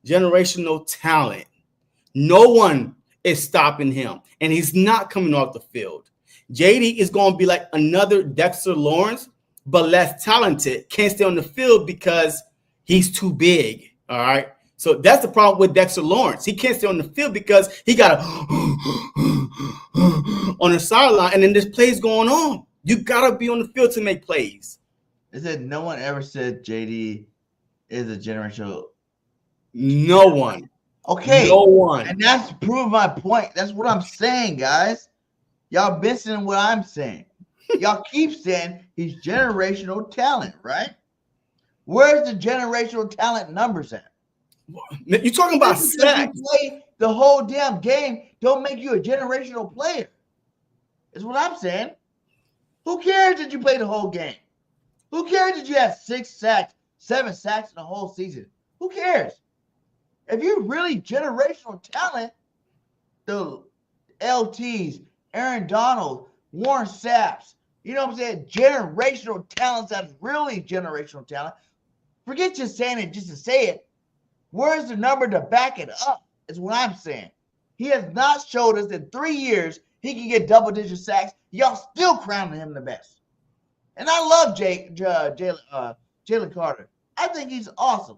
generational talent. No one is stopping him, and he's not coming off the field. JD is going to be like another Dexter Lawrence, but less talented. Can't stay on the field because he's too big. All right. So that's the problem with Dexter Lawrence. He can't stay on the field because he got on the sideline, and then there's plays going on. You got to be on the field to make plays. Is it no one ever said JD is a generational? No one. Okay. No one. And that's to prove my point. That's what I'm saying, guys. Y'all missing what I'm saying. Y'all keep saying he's generational talent, right? Where's the generational talent numbers at? You're talking about sacks. You play the whole damn game don't make you a generational player. Is what I'm saying. Who cares that you played the whole game? Who cares that you had 6 sacks, 7 sacks in the whole season? Who cares? If you're really generational talent, the LTs, Aaron Donald, Warren Saps, you know what I'm saying? Generational talents that's really generational talent. Forget just saying it just to say it. Where's the number to back it up? Is what I'm saying. He has not showed us in 3 years he can get double-digit sacks. Y'all still crowning him the best. And I love Jalen Carter. I think he's awesome.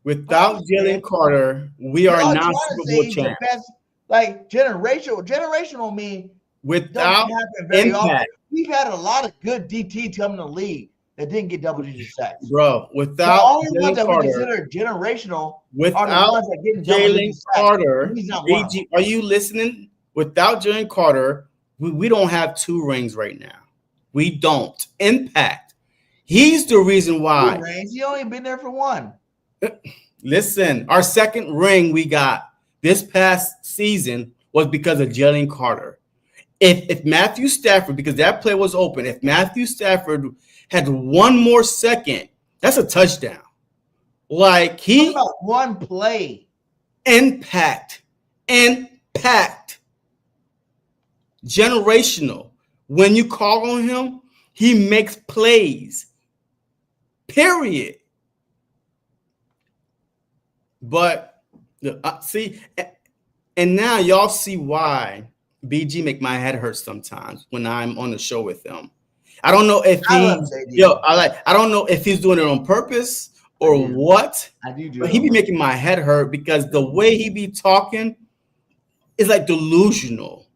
Without Jalen Carter, we are not Super Bowl champs. Like generational mean without very often. impact. We've had a lot of good DTs come in the league that didn't get double-digit sacks. Bro, The without only ones Jalen that we Carter, consider generational are the without ones that get Jalen double-digit sacks. Carter, He's not one of them. BG, are you listening? Without Jalen Carter, we don't have 2 rings right now. We don't. Impact. He's the reason why. 2 rings. He only been there for 1. Listen, our 2nd ring we got this past season was because of Jalen Carter. If Matthew Stafford, because that play was open, if Matthew Stafford had 1 more second, that's a touchdown. Like he What about 1 play? Impact. Generational. When you call on him, he makes plays. Period. But see, and now y'all see why BG make my head hurt sometimes when I'm on the show with him. I don't know if I don't know if he's doing it on purpose or what. I do. But he be making my head hurt because the way he be talking is like delusional.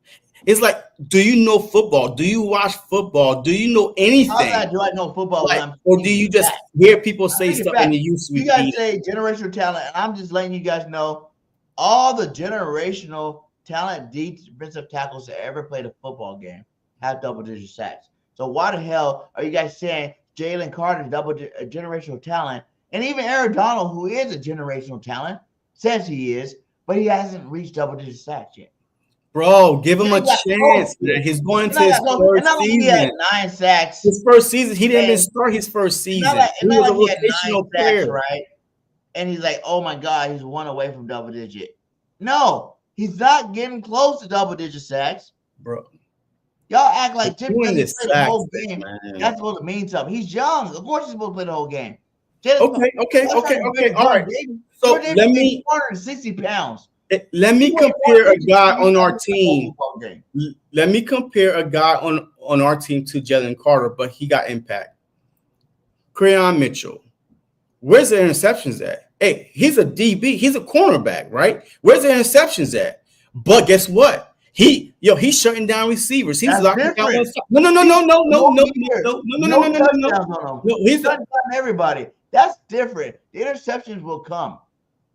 It's like, do you know football? Do you watch football? Do you know anything? Do I know football? Like, or do you just hear people say stuff and you used to You guys say generational talent, and I'm just letting you guys know all the generational talent defensive tackles that ever played a football game have double-digit sacks. So why the hell are you guys saying Jalen Carter is generational talent? And even Aaron Donald, who is a generational talent, says he is, but he hasn't reached double-digit sacks yet. Bro, give him a chance. He's going to his first season. He had 9 sacks. His first season, he didn't even start his first season. He was a rotational player, right? And he's like, oh my God, he's 1 away from double-digit. No, he's not getting close to double-digit sacks. Bro. Y'all act like Jim played the whole thing, game. Man. That's supposed to mean something. He's young. Of course he's supposed to play the whole game. Okay. All right. So let me 460 pounds. Let me compare a guy on our team. Let me compare a guy on our team to Jalen Carter, but he got impact. Creon Mitchell. Where's the interceptions at? Hey, he's a DB. He's a cornerback, right? Where's the interceptions at? But guess what? He's shutting down receivers. He's locking down. No. He's shutting down everybody. That's different. The interceptions will come.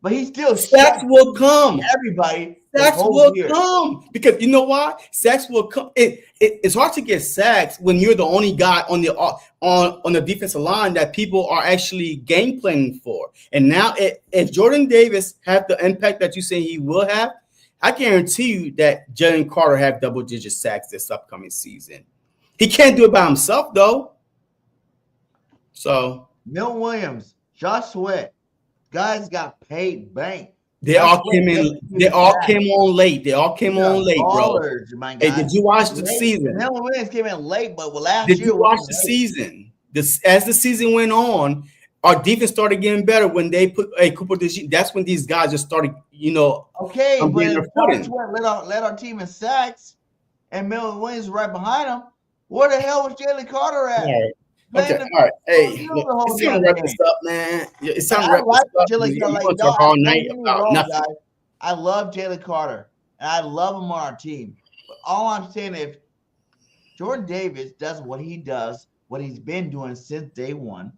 But he still sacks will come. Everybody. Sacks will come. Because you know why? Sacks will come. It's hard to get sacks when you're the only guy on the defensive line that people are actually game planning for. And now if Jordan Davis had the impact that you say he will have, I guarantee you that Jalen Carter have double-digit sacks this upcoming season. He can't do it by himself, though. So Milton Williams, Josh Sweat, guys got paid bank. They all came on late. Bro. Hey, did you watch the season? Milton Williams came in late, but last year. Did you watch the season? As the season went on, our defense started getting better when they put Cooper DeJean. That's when these guys just started, Okay, but if Josh Sweat led our team in sacks, and Milton Williams right behind him, where the hell was Jalen Carter at? All right. Hey, it's time to wrap this up, man. It's time to wrap this up. All night about nothing. I love Jalen Carter, and I love him on our team. But all I'm saying is, if Jordan Davis does what he does, what he's been doing since day one,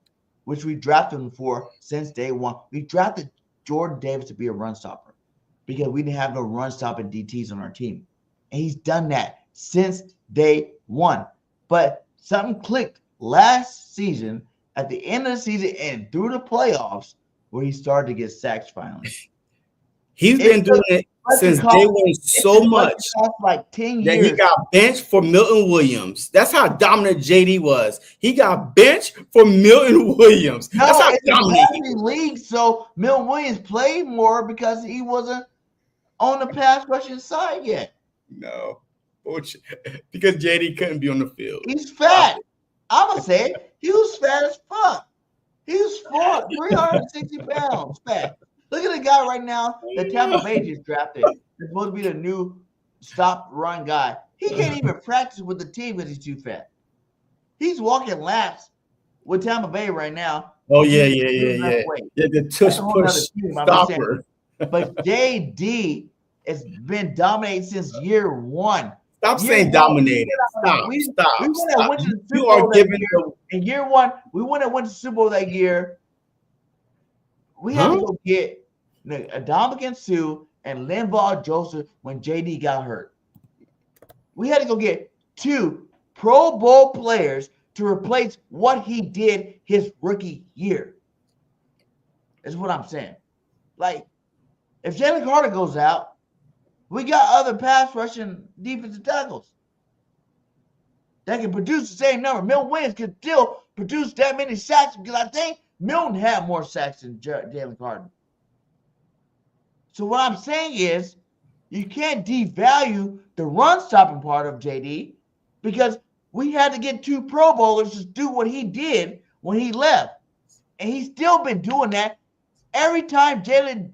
which we drafted him for since day one. We drafted Jordan Davis to be a run stopper because we didn't have no run stopping DTs on our team. And he's done that since day one. But something clicked last season, at the end of the season and through the playoffs, where he started to get sacks finally. He's been doing it since day one so much like 10 years. That he got benched for Milton Williams. That's how dominant JD was. He got benched for Milton Williams. That's how dominant he was. League, so Milton Williams played more because he wasn't on the pass rushing side yet. No. Because JD couldn't be on the field. He's fat. I'm going to say it. He was fat as fuck. He was 360 pounds fat. Look at the guy right now that Tampa Bay just drafted. He's supposed to be the new stop-run guy. He can't even practice with the team because he's too fat. He's walking laps with Tampa Bay right now. Oh, yeah. The tush-push stopper. But JD has been dominating since year one. Stop saying dominated. Stop. You are giving in year one. We went to the Super Bowl that year. We had to go get Ndamukong Suh and Linval Joseph when JD got hurt. We had to go get 2 Pro Bowl players to replace what he did his rookie year. Is what I'm saying. Like, if Jalen Carter goes out, we got other pass rushing defensive tackles that can produce the same number. Milton Williams can still produce that many sacks because I think Milton had more sacks than Jalen Carter. So what I'm saying is you can't devalue the run-stopping part of JD because we had to get 2 Pro Bowlers to do what he did when he left. And he's still been doing that. Every time Jordan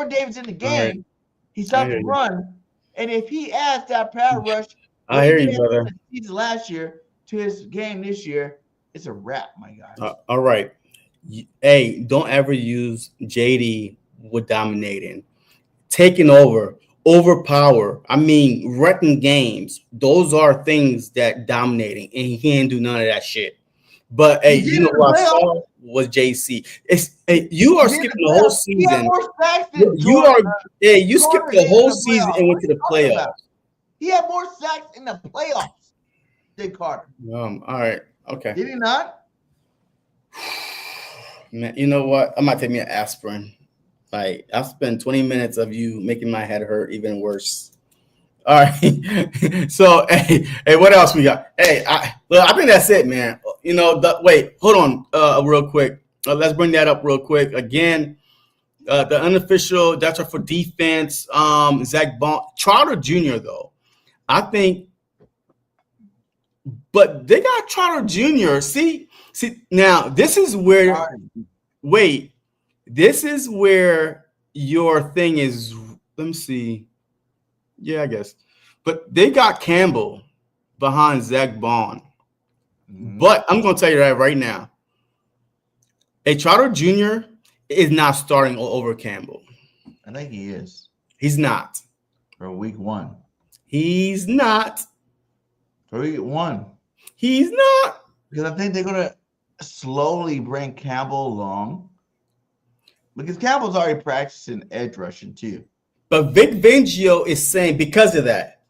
Davis in the game, he stopped the run. And if he adds that power rush I hear you, brother. Season last year to his game this year, it's a wrap, my guy. All right. Hey, don't ever use JD with dominating. Taking over, overpower. I mean, wrecking games. Those are things that dominating, and he can't do none of that shit. But hey, you know what I saw was JC. You are skipping the whole season. You skipped the whole season and went to the playoffs. He had more sacks in the playoffs than Carter. All right. Okay. Did he not? Man, you know what? I might take me an aspirin. Like, I've spent 20 minutes of you making my head hurt even worse. All right. So, hey, what else we got? Hey, I think that's it, man. You know, wait, hold on real quick. Let's bring that up real quick. Again, the unofficial director for defense, Zach Bond. Trotter Jr., though, I think, but they got Trotter Jr. See, now this is where, this is where your thing is. Let me see. Yeah, I guess. But they got Campbell behind Zach Bond. But I'm going to tell you that right now. A Trotter Jr. is not starting over Campbell. I think he is. He's not. For week 1. He's not. For week 1. He's not. Because I think they're going to slowly bring Campbell along. Because Campbell's already practicing edge rushing too. But Vic Fangio is saying because of that.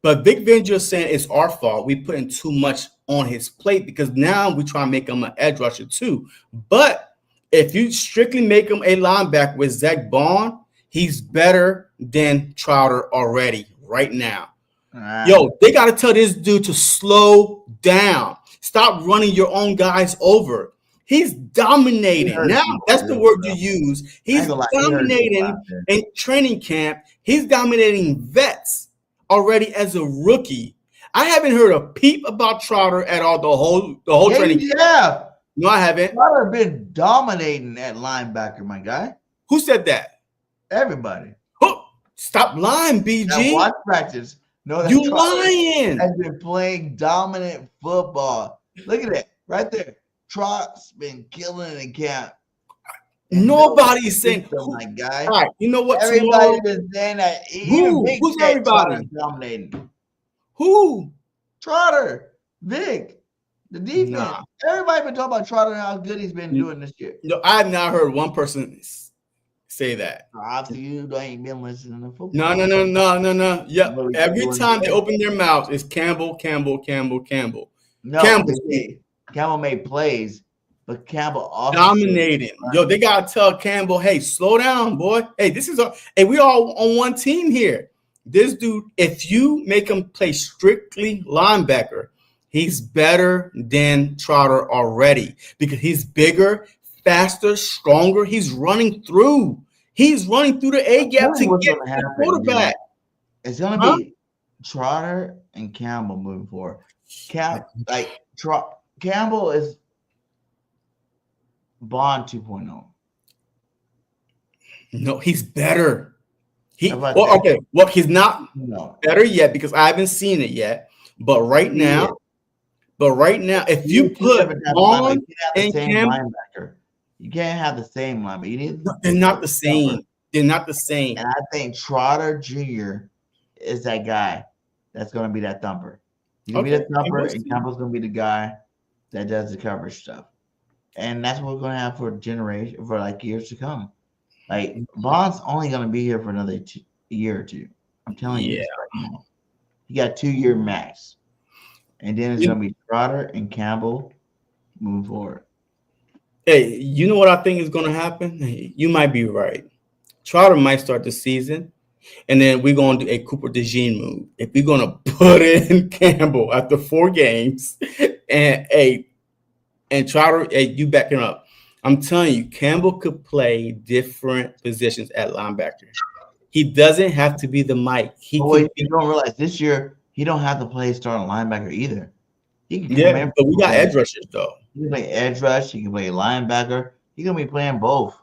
But Vic Fangio is saying it's our fault. We putting too much on his plate because now we try to make him an edge rusher too. But if you strictly make him a linebacker with Zach Bond, he's better than Trotter already right now. Yo, they got to tell this dude to slow down. Stop running your own guys over. He's dominating. Now, that's the word you use. He's dominating in training camp. He's dominating vets already as a rookie. I haven't heard a peep about Trotter at all the whole training camp. Yeah. No, I haven't. Trotter been dominating at linebacker, my guy. Who said that? Everybody. Oh, stop lying, BG. Now watch practice. No, you lying. Has been playing dominant football. Look at that right there. Trot's been killing in camp. Nobody's saying, my guy. All right, you know what? Everybody's been saying that. Who's everybody? Dominating. Who? Trotter. Vic. The defense. Everybody been talking about Trotter and how good he's been doing this year. No, I have not heard one person say that. Obviously, you ain't been listening to football. No. Yeah, every time they open their mouths, it's Campbell. No, Campbell made plays, but Campbell also dominating. Yo, they gotta tell Campbell, hey, slow down, boy. Hey, we all on one team here. This dude, if you make him play strictly linebacker, he's better than Trotter already because he's bigger, faster, stronger. He's running through the A gap to get the quarterback. It's gonna be Trotter and Campbell moving forward. Campbell is Bond 2.0. No, he's better. He's not better yet because I haven't seen it yet. But right now, if you put Bond and Campbell, you can't have the same linebacker. They're not the same. They're not the same. And I think Trotter Jr. is that guy. that's going to be that thumper. He's going to be that thumper, and Campbell's going to be the guy that does the coverage stuff. And that's what we're going to have for like years to come. Like, Bond's only going to be here for another year or two. I'm telling you this right now. He got 2-year max. And then it's going to be Trotter and Campbell moving forward. Hey, you know what I think is going to happen? You might be right. Trotter might start the season, and then we're going to do a Cooper DeJean move. If we're going to put in Campbell after 4 games, and Trotter, you backing up. I'm telling you, Campbell could play different positions at linebacker. He doesn't have to be the Mike. You don't realize this year he don't have to play starting linebacker either. He can but we got edge rushers though. He can play edge rush. He can play linebacker. He's gonna be playing both.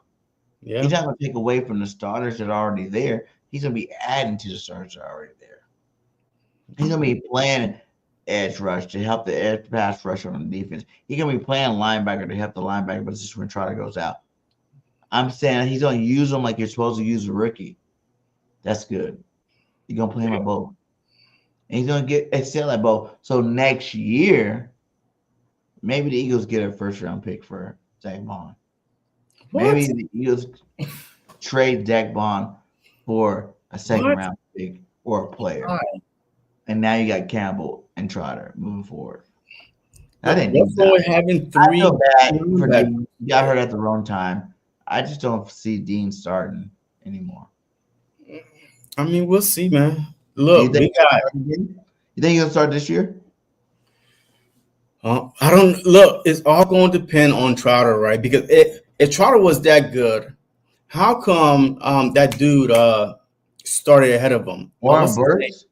Yeah, he's not gonna take away from the starters that are already there. He's gonna be adding to the starters that are already there. He's gonna be playing edge rush to help the edge pass rush on the defense. He's gonna be playing linebacker to help the linebacker, but it's just when Trotter goes out. I'm saying he's gonna use them like you're supposed to use a rookie. That's good. You're gonna play him at both. And he's going to excel at both. So next year, maybe the Eagles get a first-round pick for Zach Bond. Maybe the Eagles trade Zach Bond for a second-round pick or a player. And now you got Campbell and Trotter moving forward. I think having 3. I feel bad for Dean. You got hurt at the wrong time. I just don't see Dean starting anymore. I mean, we'll see, man. Look, you think he's gonna start this year? I don't look. It's all going to depend on Trotter, right? Because if Trotter was that good, how come that dude started ahead of him? Warren Burks.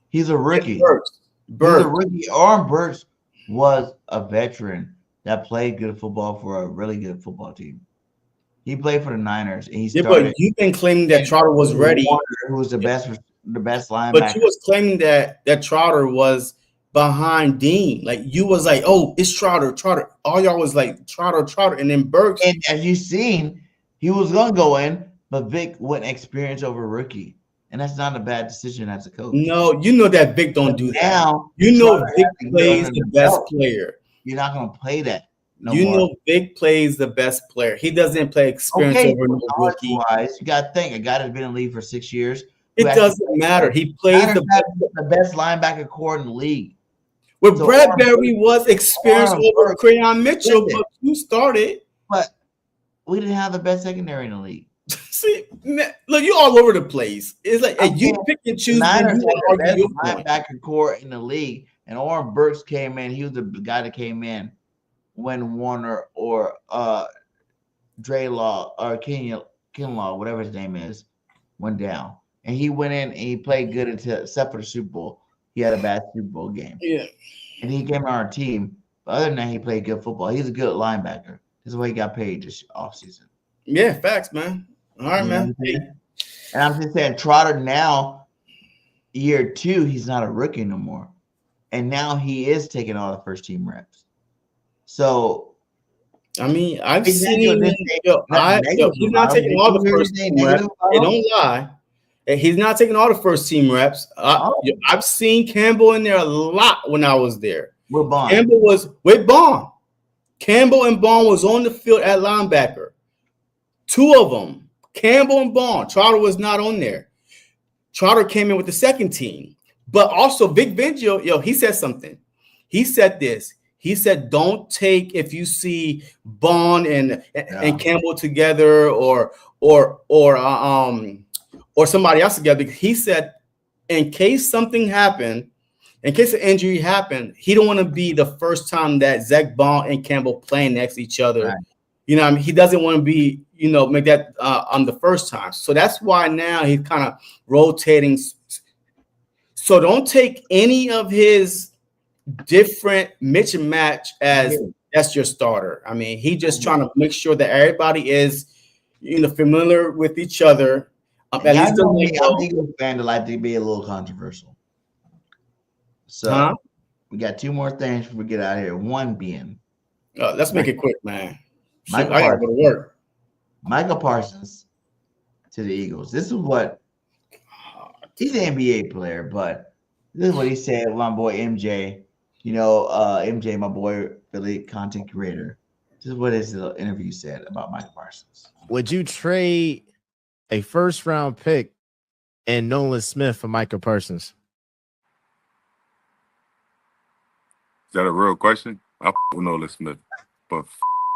He's a rookie. Burks. He's a rookie. Warren Burks was a veteran that played good football for a really good football team. He played for the Niners, and he started. But you've been claiming that Trotter was ready. Who was the best linebacker? But you was claiming that Trotter was behind Dean. Like you was like, oh, it's Trotter. All y'all was like Trotter, and then Burks. And as you seen, he was gonna go in, but Vic went experience over rookie, and that's not a bad decision as a coach. No, you know that Vic don't do that. Now you know Vic plays the best player. You're not gonna play that. Know Vic plays the best player. He doesn't play experience over no rookie. You got to think a guy that's been in the league for 6 years. It doesn't matter. He plays the best linebacker core in the league. Well, Bradbury was experienced over Crayon Mitchell, but you started. But we didn't have the best secondary in the league. See, man, look, you all over the place. It's like you pick and choose. Niners had the best linebacker core in the league, and Warren Burks came in. He was the guy that came in when Warner or Dre Law or Kinlaw, whatever his name is, went down. And he went in and he played good except for the Super Bowl. He had a bad Super Bowl game. Yeah. And he came on our team. But other than that, he played good football. He's a good linebacker. This is why he got paid this offseason. Yeah, facts, man. All right, man. And I'm just saying, Trotter now, year 2, he's not a rookie no more. And now he is taking all the first-team reps. So, I mean, I've seen he's not taking all the first team reps. They don't lie. He's not taking all the first team reps. I've seen Campbell in there a lot when I was there. With Bond. Campbell was with Bond. Campbell and Bond was on the field at linebacker. 2 of them, Campbell and Bond. Trotter was not on there. Trotter came in with the second team. But also Vic Fangio, he said something. He said this. He said, don't take if you see Bond and Campbell together or somebody else together. He said, in case something happened, in case an injury happened, he don't want to be the first time that Zach Bond and Campbell playing next to each other. Right. You know what I mean? He doesn't want to be, make that on the first time. So that's why now he's kind of rotating. So don't take any of his different mix and match as that's your starter. I mean, he just trying to make sure that everybody is, familiar with each other. At least I'm an Eagles fan that like to be a little controversial. So we got 2 more things before we get out of here. One being, let's make it quick, man. I gotta go to work. Michael Parsons to the Eagles. This is what he's an NBA player, but This is what he said, my boy MJ. MJ, my boy, Philly content creator. This is what his little interview said about Micah Parsons. Would you trade a first-round pick and Nolan Smith for Micah Parsons? Is that a real question? I with Nolan Smith, but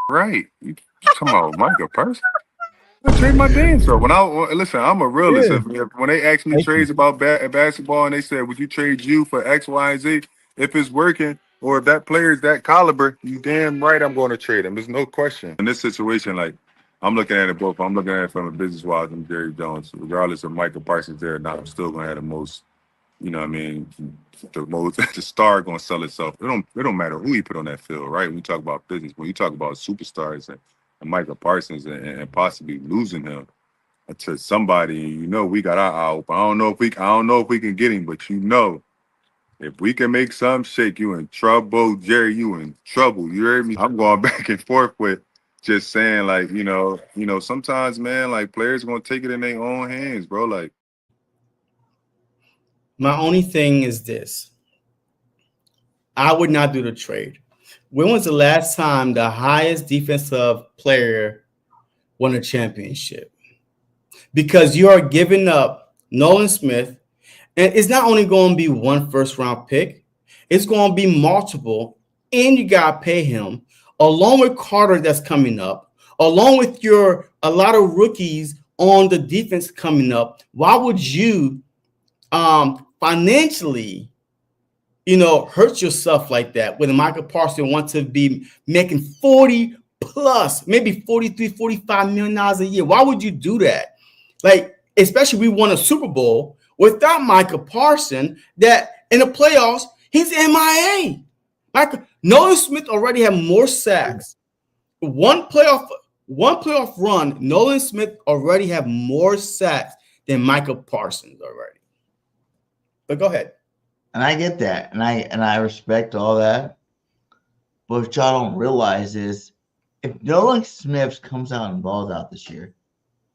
right, you talking about Micah Parsons? I trade my damn self. Listen, I'm a realist. Yeah. When they ask me trades about basketball and they said, would you trade you for X, Y, and Z? If it's working or if that player is that caliber, you damn right I'm going to trade him. There's no question. In this situation, like, I'm looking at it both. I'm looking at it from a business-wise and Jerry Jones. Regardless of Micah Parsons there or not, I'm still going to have the most, you know what I mean, the star going to sell itself. It don't matter who you put on that field, right? When you talk about business, when you talk about superstars and Micah Parsons and possibly losing him to somebody, we got our eye open. I don't know if we can get him, but if we can make something shake, you in trouble, Jerry. You in trouble. You heard me? I'm going back and forth with just saying, like, sometimes, man, like players gonna take it in their own hands, bro. Like, my only thing is this: I would not do the trade. When was the last time the highest defensive player won a championship? Because you are giving up Nolan Smith, and it's not only going to be one first-round pick, it's going to be multiple, and you got to pay him, along with Carter that's coming up, along with a lot of rookies on the defense coming up. Why would you financially hurt yourself like that when Micah Parsons wants to be making 40 plus, maybe 43, $45 million a year? Why would you do that? Like, especially we won a Super Bowl without Micah Parsons, that in the playoffs, he's MIA. Nolan Smith already had more sacks. One playoff run, Nolan Smith already have more sacks than Micah Parsons already. But go ahead. And I get that, and I respect all that. But what y'all don't realize is, if Nolan Smith comes out and balls out this year,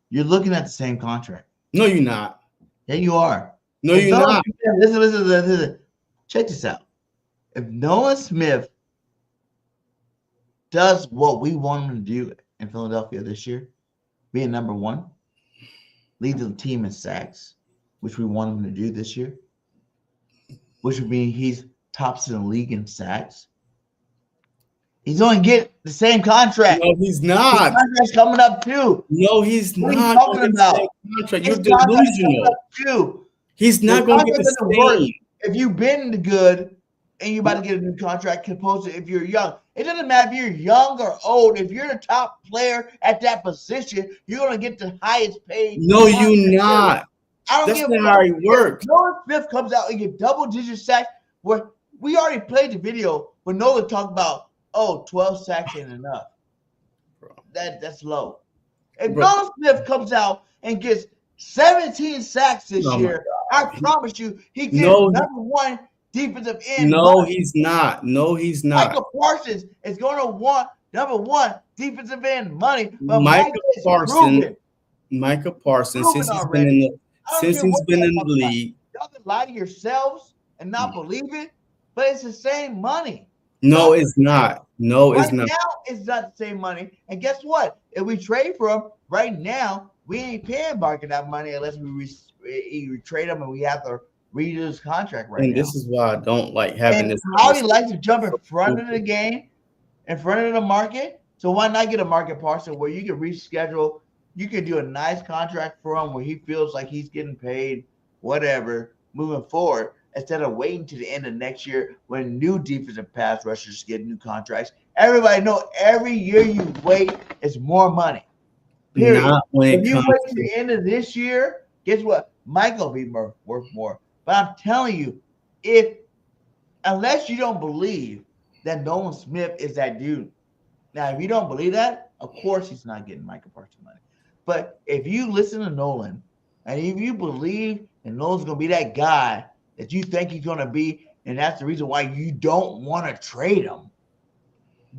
you're looking at the same contract. No, you're not. Yeah, you are. No, you're not. Listen. Check this out. If Nolan Smith does what we want him to do in Philadelphia this year, being number one, lead the team in sacks, which we want him to do this year, which would mean he's tops in the league in sacks. He's going to get the same contract. No, he's not. His contract's coming up too. No, he's what not. What are you talking about? You're delusional. He's not going to get the same. If you've been good and you're about to get a new contract, opposed to if you're young. It doesn't matter if you're young or old. If you're the top player at that position, you're going to get the highest paid. No, you're not. That's not how it works. Nolan Smith comes out and get double-digit sacks. Where we already played the video where Nolan talked about, 12 sacks ain't enough. That's low. If Nolan Smith comes out and gets 17 sacks this year, I promise you, he gets number one defensive end. No, he's not. No, he's not. Micah Parsons is going to want number one defensive end money. But Micah Parsons, since he's been in the league. Y'all can lie to yourselves and not believe it, but it's the same money. No, it's not. No, it's not. Right now, it's not the same money. And guess what? If we trade for him right now, we ain't paying Barker that money unless we trade him and we have to redo his contract right now. And this is why I don't like having this. Howie likes to jump in front of the game, in front of the market. So why not get a market parcel where you can reschedule? You can do a nice contract for him where he feels like he's getting paid, whatever, moving forward, instead of waiting to the end of next year when new defensive pass rushers get new contracts. Everybody know every year you wait, it's more money. Period. If you wait to the end of this year, guess what? Mike will be worth more. But I'm telling you, unless you don't believe that Nolan Smith is that dude. Now, if you don't believe that, of course he's not getting Micah Parsons money. But if you listen to Nolan, and if you believe that Nolan's going to be that guy that you think he's going to be, and that's the reason why you don't want to trade him,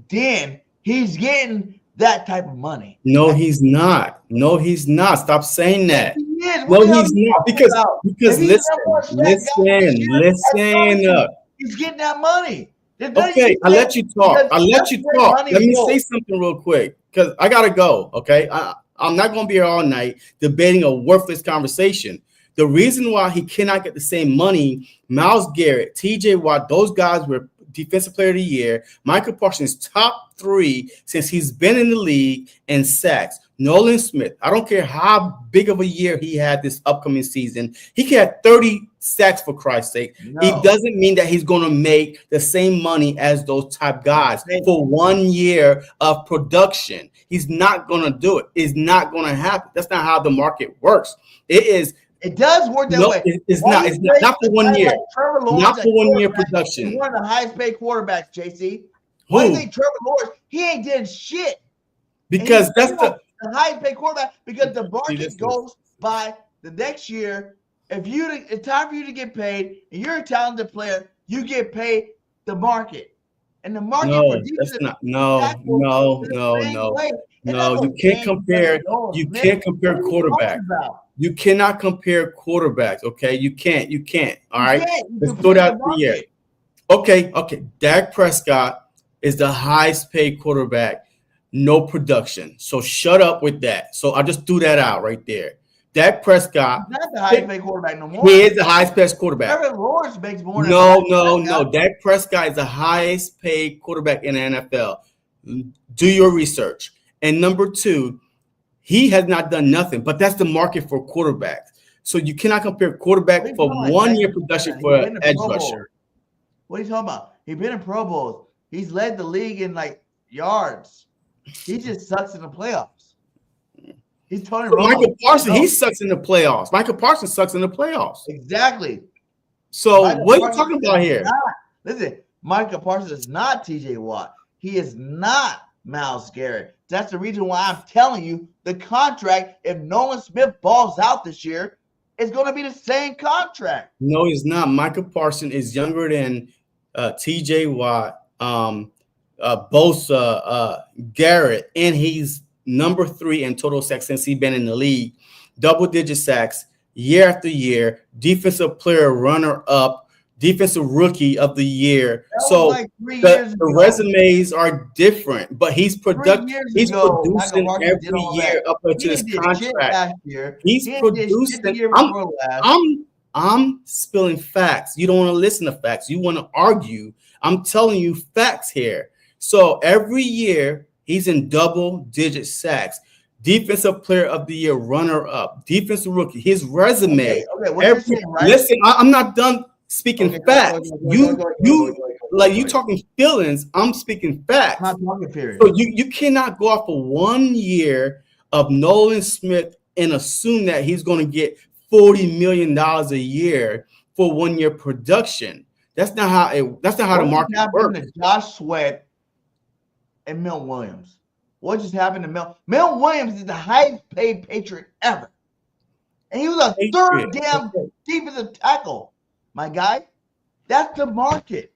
then he's getting that type of money. No, he's not. No, he's not. Stop saying that. He is. No, What the hell he's are you not. talking Because about? because If he's the number one sack guy this year, listen. he's getting that money. Okay, I let you talk. I let you talk. Let me say something real quick because I gotta go. Okay, I'm not gonna be here all night debating a worthless conversation. The reason why he cannot get the same money, Myles Garrett, TJ Watt, those guys were Defensive Player of the Year. Michael Parsons top 3 since he's been in the league in sacks. Nolan Smith, I don't care how big of a year he had this upcoming season. He can have 30 sacks for Christ's sake. No. It doesn't mean that he's going to make the same money as those type guys for 1 year of production. He's not going to do it. It's not going to happen. That's not how the market works. It does work that way. It's not for 1 year. Not for 1 year production. He's one of the highest paid quarterbacks, JC. Why do you think Trevor Lawrence? He ain't did shit. Because that's the highest paid quarterback. Because the market goes by the next year. If it's time for you to get paid, and you're a talented player, you get paid the market. And the market for defensive no. You can't compare. You can't compare quarterbacks. You cannot compare quarterbacks. Okay, you can't. All right, let's throw that out here. Okay. Dak Prescott is the highest paid quarterback, no production. So shut up with that. So I just threw that out right there. Dak Prescott. He's not the highest paid quarterback no more. He is the highest paid quarterback. Trevor Lawrence makes more. No. Dak Prescott is the highest paid quarterback in the NFL. Do your research. And number 2, he has not done nothing, but that's the market for quarterbacks. So you cannot compare quarterback for 1 year production for an edge rusher. What are you talking about? He's been in Pro Bowls. He's led the league in like yards. He just sucks in the playoffs. He's Tony Romo. Michael Parsons, he sucks in the playoffs. Michael Parsons sucks in the playoffs. Exactly. So what are you talking about here? Listen, Michael Parsons is not TJ Watt. He is not Myles Garrett. That's the reason why I'm telling you the contract, if Nolan Smith balls out this year, is going to be the same contract. No, he's not. Michael Parsons is younger than TJ Watt, Bosa, Garrett, and he's number 3 in total sacks since he's been in the league. Double-digit sacks year after year. Defensive player runner-up. Defensive rookie of the year. So like the resumes are different, but he's producing every year up into his contract. He's producing. I'm spilling facts. You don't want to listen to facts. You want to argue. I'm telling you facts here. So every year he's in double-digit sacks. Defensive player of the year, runner-up, defensive rookie. His resume. Listen, I'm not done speaking facts. You talking feelings. I'm speaking facts. So you cannot go off of 1 year of Nolan Smith and assume that he's going to get $40 million a year for 1 year production. That's not how the market works. Josh Sweat and Milton Williams. What just happened to Milton? Milton Williams is the highest paid Patriot ever. And he was a third damn defensive tackle. My guy, that's the market.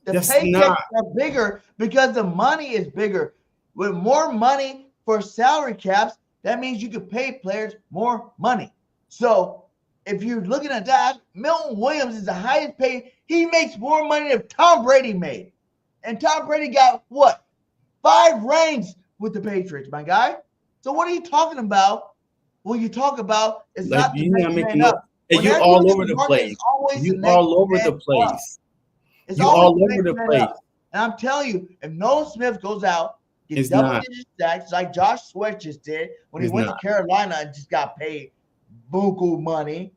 The paychecks are bigger because the money is bigger. With more money for salary caps, that means you can pay players more money. So if you're looking at that, Milton Williams is the highest paid. He makes more money than Tom Brady made. And Tom Brady got what? 5 rings with the Patriots, my guy. So what are you talking about? What you talk about is not the making up. And you're all over the place. You all over the place. You all over the place. And I'm telling you, if Nolan Smith goes out, gets double-digit sacks like Josh Sweat just did when he went to Carolina and just got paid buku money,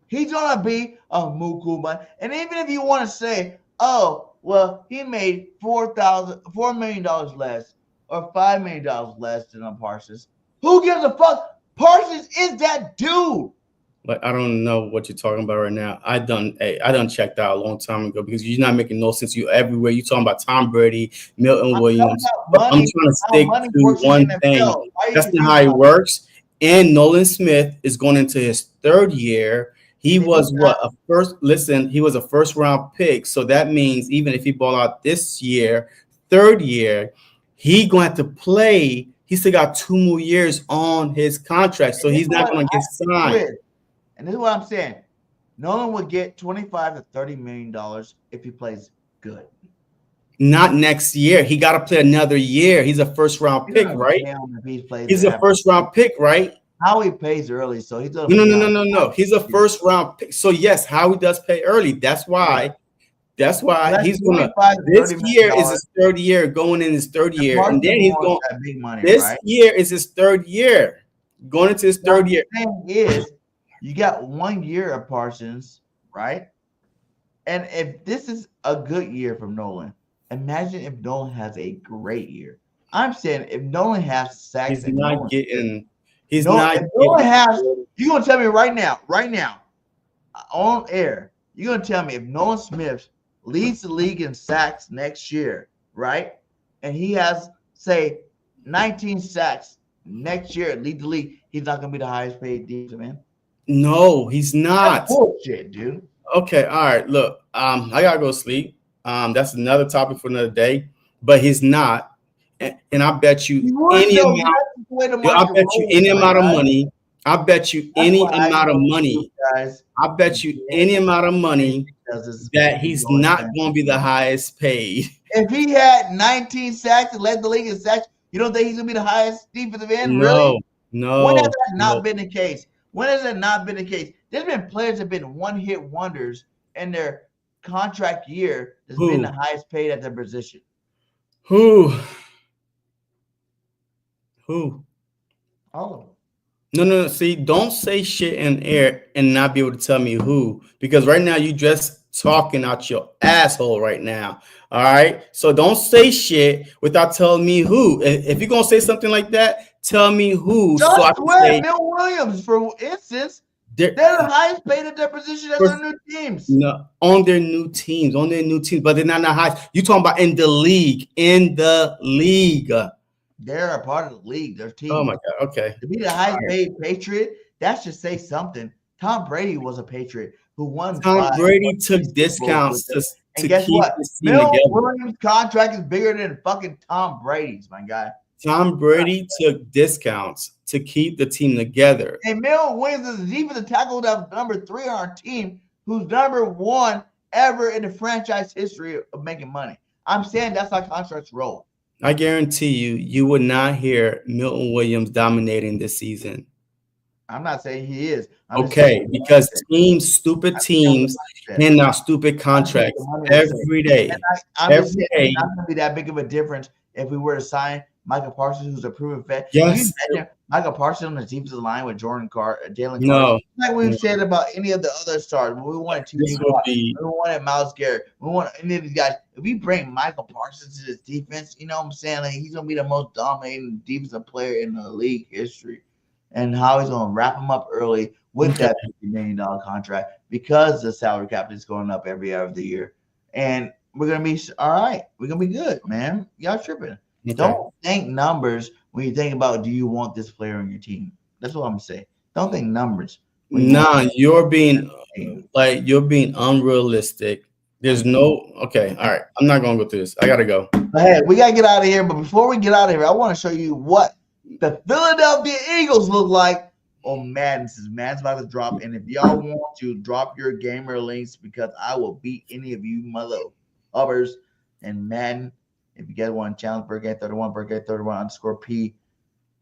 he's gonna be a buku money. And even if you want to say, oh, well, he made $4 million less or $5 million less than Parsons. Who gives a fuck? Parsons is that dude. Like, I don't know what you're talking about right now. I done checked out a long time ago because you're not making no sense. You everywhere. You talking about Tom Brady, Milton Williams. I'm trying to stick to one thing. That's not how it works. And Nolan Smith is going into his 3rd year. He was he was a first round pick. So that means even if he ball out this year, 3rd year, He going to have to play. He still got 2 more years on his contract, so he's not going to get signed. And this is what I'm saying. Nolan would get $25 to $30 million if he plays good. Not next year. He got to play another year. He's a first-round pick, right? He's a first-round pick, right? Howie pays early, so he's no. He's a first-round pick. So yes, Howie does pay early. That's why he's gonna. This year is his third year, going in his third year, and then he's going. Big money, this right? year is his third year, going into his third year. The thing is, you got 1 year of Parsons, right? And if this is a good year from Nolan, imagine if Nolan has a great year. I'm saying if Nolan has sacks, he's not getting. He's no, not. If Nolan has, you're gonna tell me right now, on air, you're gonna tell me if Nolan Smith leads the league in sacks next year, right? And he has, say, 19 sacks next year, lead the league. He's not gonna be the highest paid defensive man. No, he's not. That's bullshit, dude. Okay, all right. Look, I gotta go sleep. That's another topic for another day. But he's not. And I bet you any amount. I bet you any amount of money. I bet you any amount of money. I bet you any amount of money that he's not going to be the highest paid. If he had 19 sacks and led the league in sacks, you don't think he's going to be the highest defensive end? Really? No. When has that not been the case? When has that not been the case? There's been players that have been one-hit wonders in their contract year that's been the highest paid at their position. Who? All of them. No. See, don't say shit in air and not be able to tell me who, because right now you just talking out your asshole right now. All right. So don't say shit without telling me who. If you're gonna say something like that, tell me who. Josh Sweat, Bill Williams, for instance, they're the highest paid at their position at their new teams. No, on their new teams, but they're not the highest. You talking about in the league. They're a part of the league. Their team. Oh my God. Okay. To be the highest paid Patriot, that should say something. Tom Brady was a Patriot who won. Tom Brady took discounts to guess keep what? this team Bill together. Williams' contract is bigger than fucking Tom Brady's, my guy. Tom Brady took discounts to keep the team together. And Bill Williams is the defensive tackle that's number 3 on our team, who's number 1 ever in the franchise history of making money. I'm saying that's how contracts roll. I guarantee you would not hear Milton Williams dominating this season. I'm not saying he is. Okay, because stupid teams, hand out stupid contracts every day. Every day. It's not going to be that big of a difference if we were to sign Michael Parsons, who's a proven vet. Yes. Michael Parsons on the defensive line with Jalen Carter. No. Like we've said about any of the other stars. When we wanted we wanted Myles Garrett. We want any of these guys. If we bring Michael Parsons to this defense, you know what I'm saying? Like, he's going to be the most dominating defensive player in the league history. And how he's going to wrap him up early with that $50 million contract because the salary cap is going up every other year. And we're going to be all right. We're going to be good, man. Y'all tripping. Okay. Don't think numbers when you think about, do you want this player on your team? That's what I'm saying. Don't think numbers. You're being unrealistic. There's no okay. All right. I'm not going to go through this. I got to go. Hey, we got to get out of here. But before we get out of here, I want to show you what the Philadelphia Eagles look like on Madden. Since Madden's about to drop. And if y'all want to drop your gamer links, because I will beat any of you mother uppers in Madden. If you guys want to challenge BIRDGANG31, BIRDGANG31_P,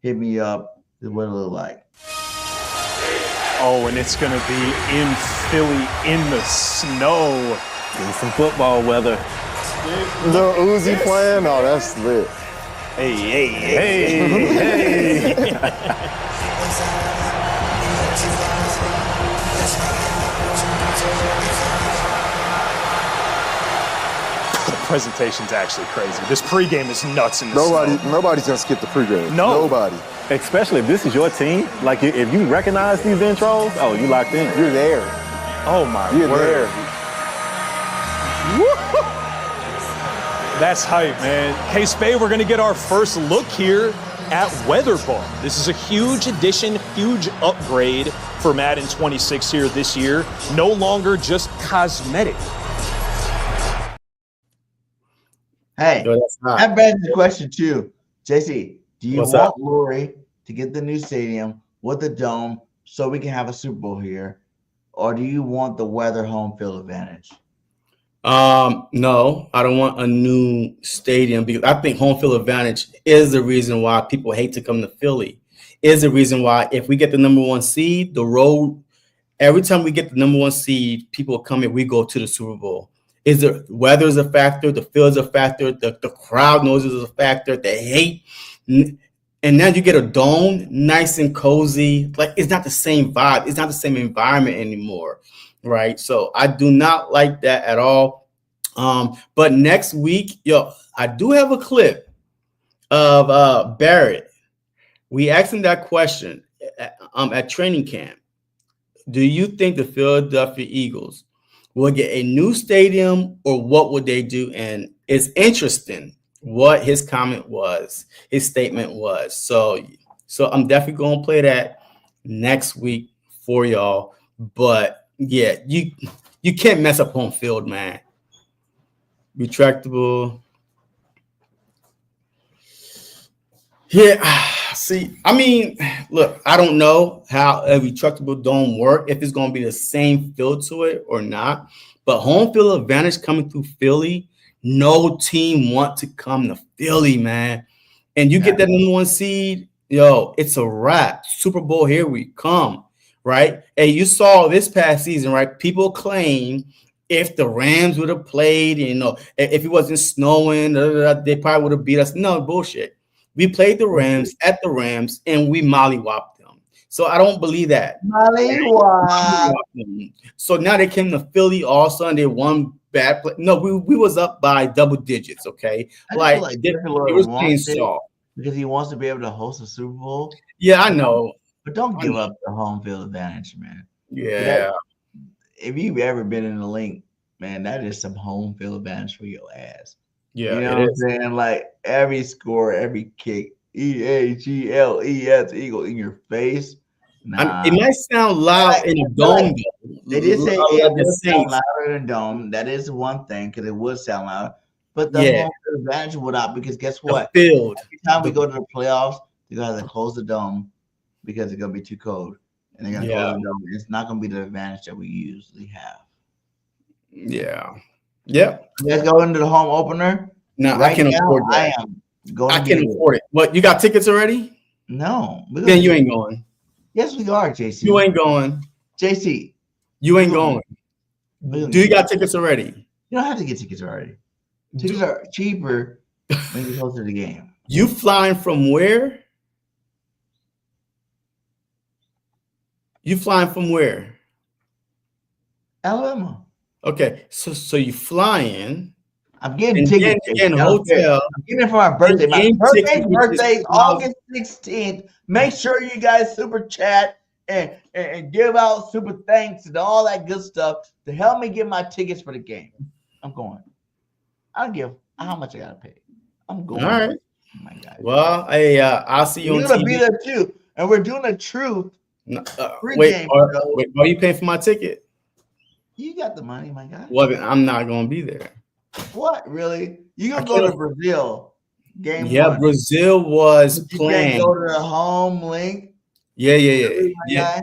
hit me up. This is what it look like. Oh, and it's going to be in Philly in the snow. Getting some football weather. Little Uzi playing? Oh, that's lit. Hey. Presentation's actually crazy. This pregame is nuts in the snow. Nobody's gonna skip the pregame. No. Nobody. Especially if this is your team. Like, if you recognize these intros, oh, you locked in. You're there. Oh, my You're word. there. Woo! That's hype, man. Hey, Spade, we're going to get our first look here at Weather Bar. This is a huge addition, huge upgrade for Madden 26 here this year. No longer just cosmetic. Hey, Yo, that's hot. that begs the question too. JC, do you What's want up? Lori to get the new stadium with the dome so we can have a Super Bowl here? Or do you want the weather home field advantage? No, I don't want a new stadium because I think home field advantage is the reason why people hate to come to Philly. Is the reason why if we get the number 1 seed, the road, every time we get the number 1 seed, people come here, we go to the Super Bowl. Is the weather is a factor, the field is a factor, the crowd noises is a factor, the hate. And now you get a dome, nice and cozy. Like it's not the same vibe. It's not the same environment anymore, right? So I do not like that at all. But next week, I do have a clip of Barrett. We asked him that question at training camp. Do you think the Philadelphia Eagles will get a new stadium, or what would they do? And it's interesting what his comment was, his statement was. So I'm definitely going to play that next week for y'all. But yeah, you can't mess up home field, man. Retractable. Yeah, see, I mean, look, I don't know how a retractable dome work, if it's going to be the same feel to it or not. But home field advantage coming through Philly, no team want to come to Philly, man. And you get that number 1 seed, it's a wrap. Super Bowl, here we come, right? And you saw this past season, right? People claim if the Rams would have played, if it wasn't snowing, they probably would have beat us. No, bullshit. We played the Rams at the Rams, and we mollywopped them. So I don't believe that. Mollywop. So now they came to Philly all of a sudden. They won bad play. No, we was up by double digits, okay? Like it was playing soft. Because he wants to be able to host a Super Bowl. Yeah, I know. But don't give up the home field advantage, man. Yeah. If you've ever been in the link, man, that is some home field advantage for your ass. Yeah, you know what I'm saying? Like every score, every kick, EAGLES Eagle in your face. Nah. It might sound loud in a dome. They did say it would sound louder in a dome. That is one thing because it would sound loud. But the home field advantage would not, because guess what? The field. Every time we go to the playoffs, they're gonna have to close the dome because it's gonna be too cold. And they're gonna close the dome. It's not gonna be the advantage that we usually have. Yeah. Yep. Let's go into the home opener. No, I can't afford that. I can't afford it. What, you got tickets already? No. Then you ain't going. Yes, we are, JC. You ain't going. JC. You ain't going. Do you got tickets already? You don't have to get tickets already. Tickets are cheaper when you go to the game. You flying from where? You flying from where? Alabama. Okay, so you flying. I'm getting tickets. Again, hotel. I'm getting it for my birthday. My birthday is August 16th. Make sure you guys super chat and give out super thanks and all that good stuff to help me get my tickets for the game. I'm going. I don't give how much I gotta pay. I'm going. All right. Oh my God. Well, I'll see you on TV. You're gonna be there too, and we're doing a truth. Wait, are you paying for my ticket? You got the money, my guy. Well, I'm not gonna be there. What, really? You gonna go to Brazil game 1? Yeah, Brazil was playing. You go to the home link. Yeah.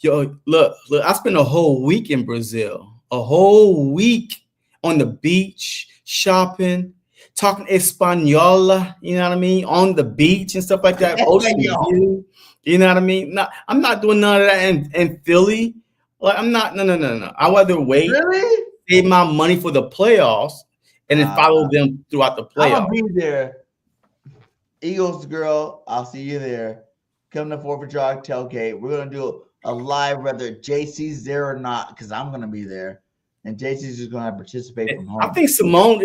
Yo, look, I spent a whole week in Brazil. A whole week on the beach, shopping, talking Espanyola, you know what I mean? On the beach and stuff like that. Ocean view, you know what I mean? No, I'm not doing none of that in Philly. Like, I'm not, no. I rather wait, save my money for the playoffs, and then follow them throughout the playoffs. I'm gonna be there. Eagles girl, I'll see you there. Come to 4th of July tailgate. We're gonna do a live, whether JC's there or not, because I'm gonna be there, and JC's just gonna participate from home. I think Simone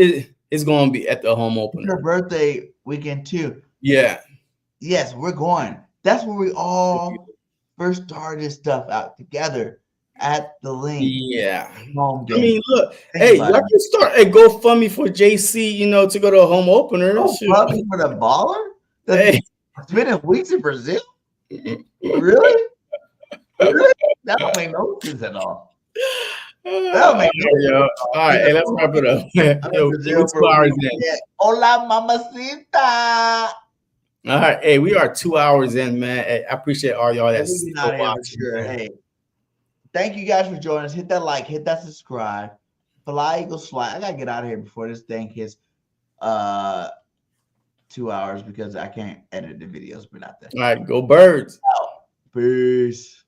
is gonna be at the home opener. Her birthday weekend too. Yeah. Yes, we're going. That's where we all first started this stuff out together at the link. Yeah. Home game. I mean, look, hey, I can start a GoFundMe for JC, to go to a home opener. GoFundMe for the baller? Hey. It's been in weeks in Brazil? Really? Really? That don't make no sense at all. Oh, man. All right, hey, let's wrap it up. We're 2 hours in. Hola, mamacita. All right, hey, we are 2 hours in, man. Hey, I appreciate all y'all that's We're not here for sure. Hey, thank you guys for joining us. Hit that like, hit that subscribe. Fly Eagles fly. I gotta get out of here before this thing hits 2 hours because I can't edit the videos. But not that. All right, go Birds. Peace.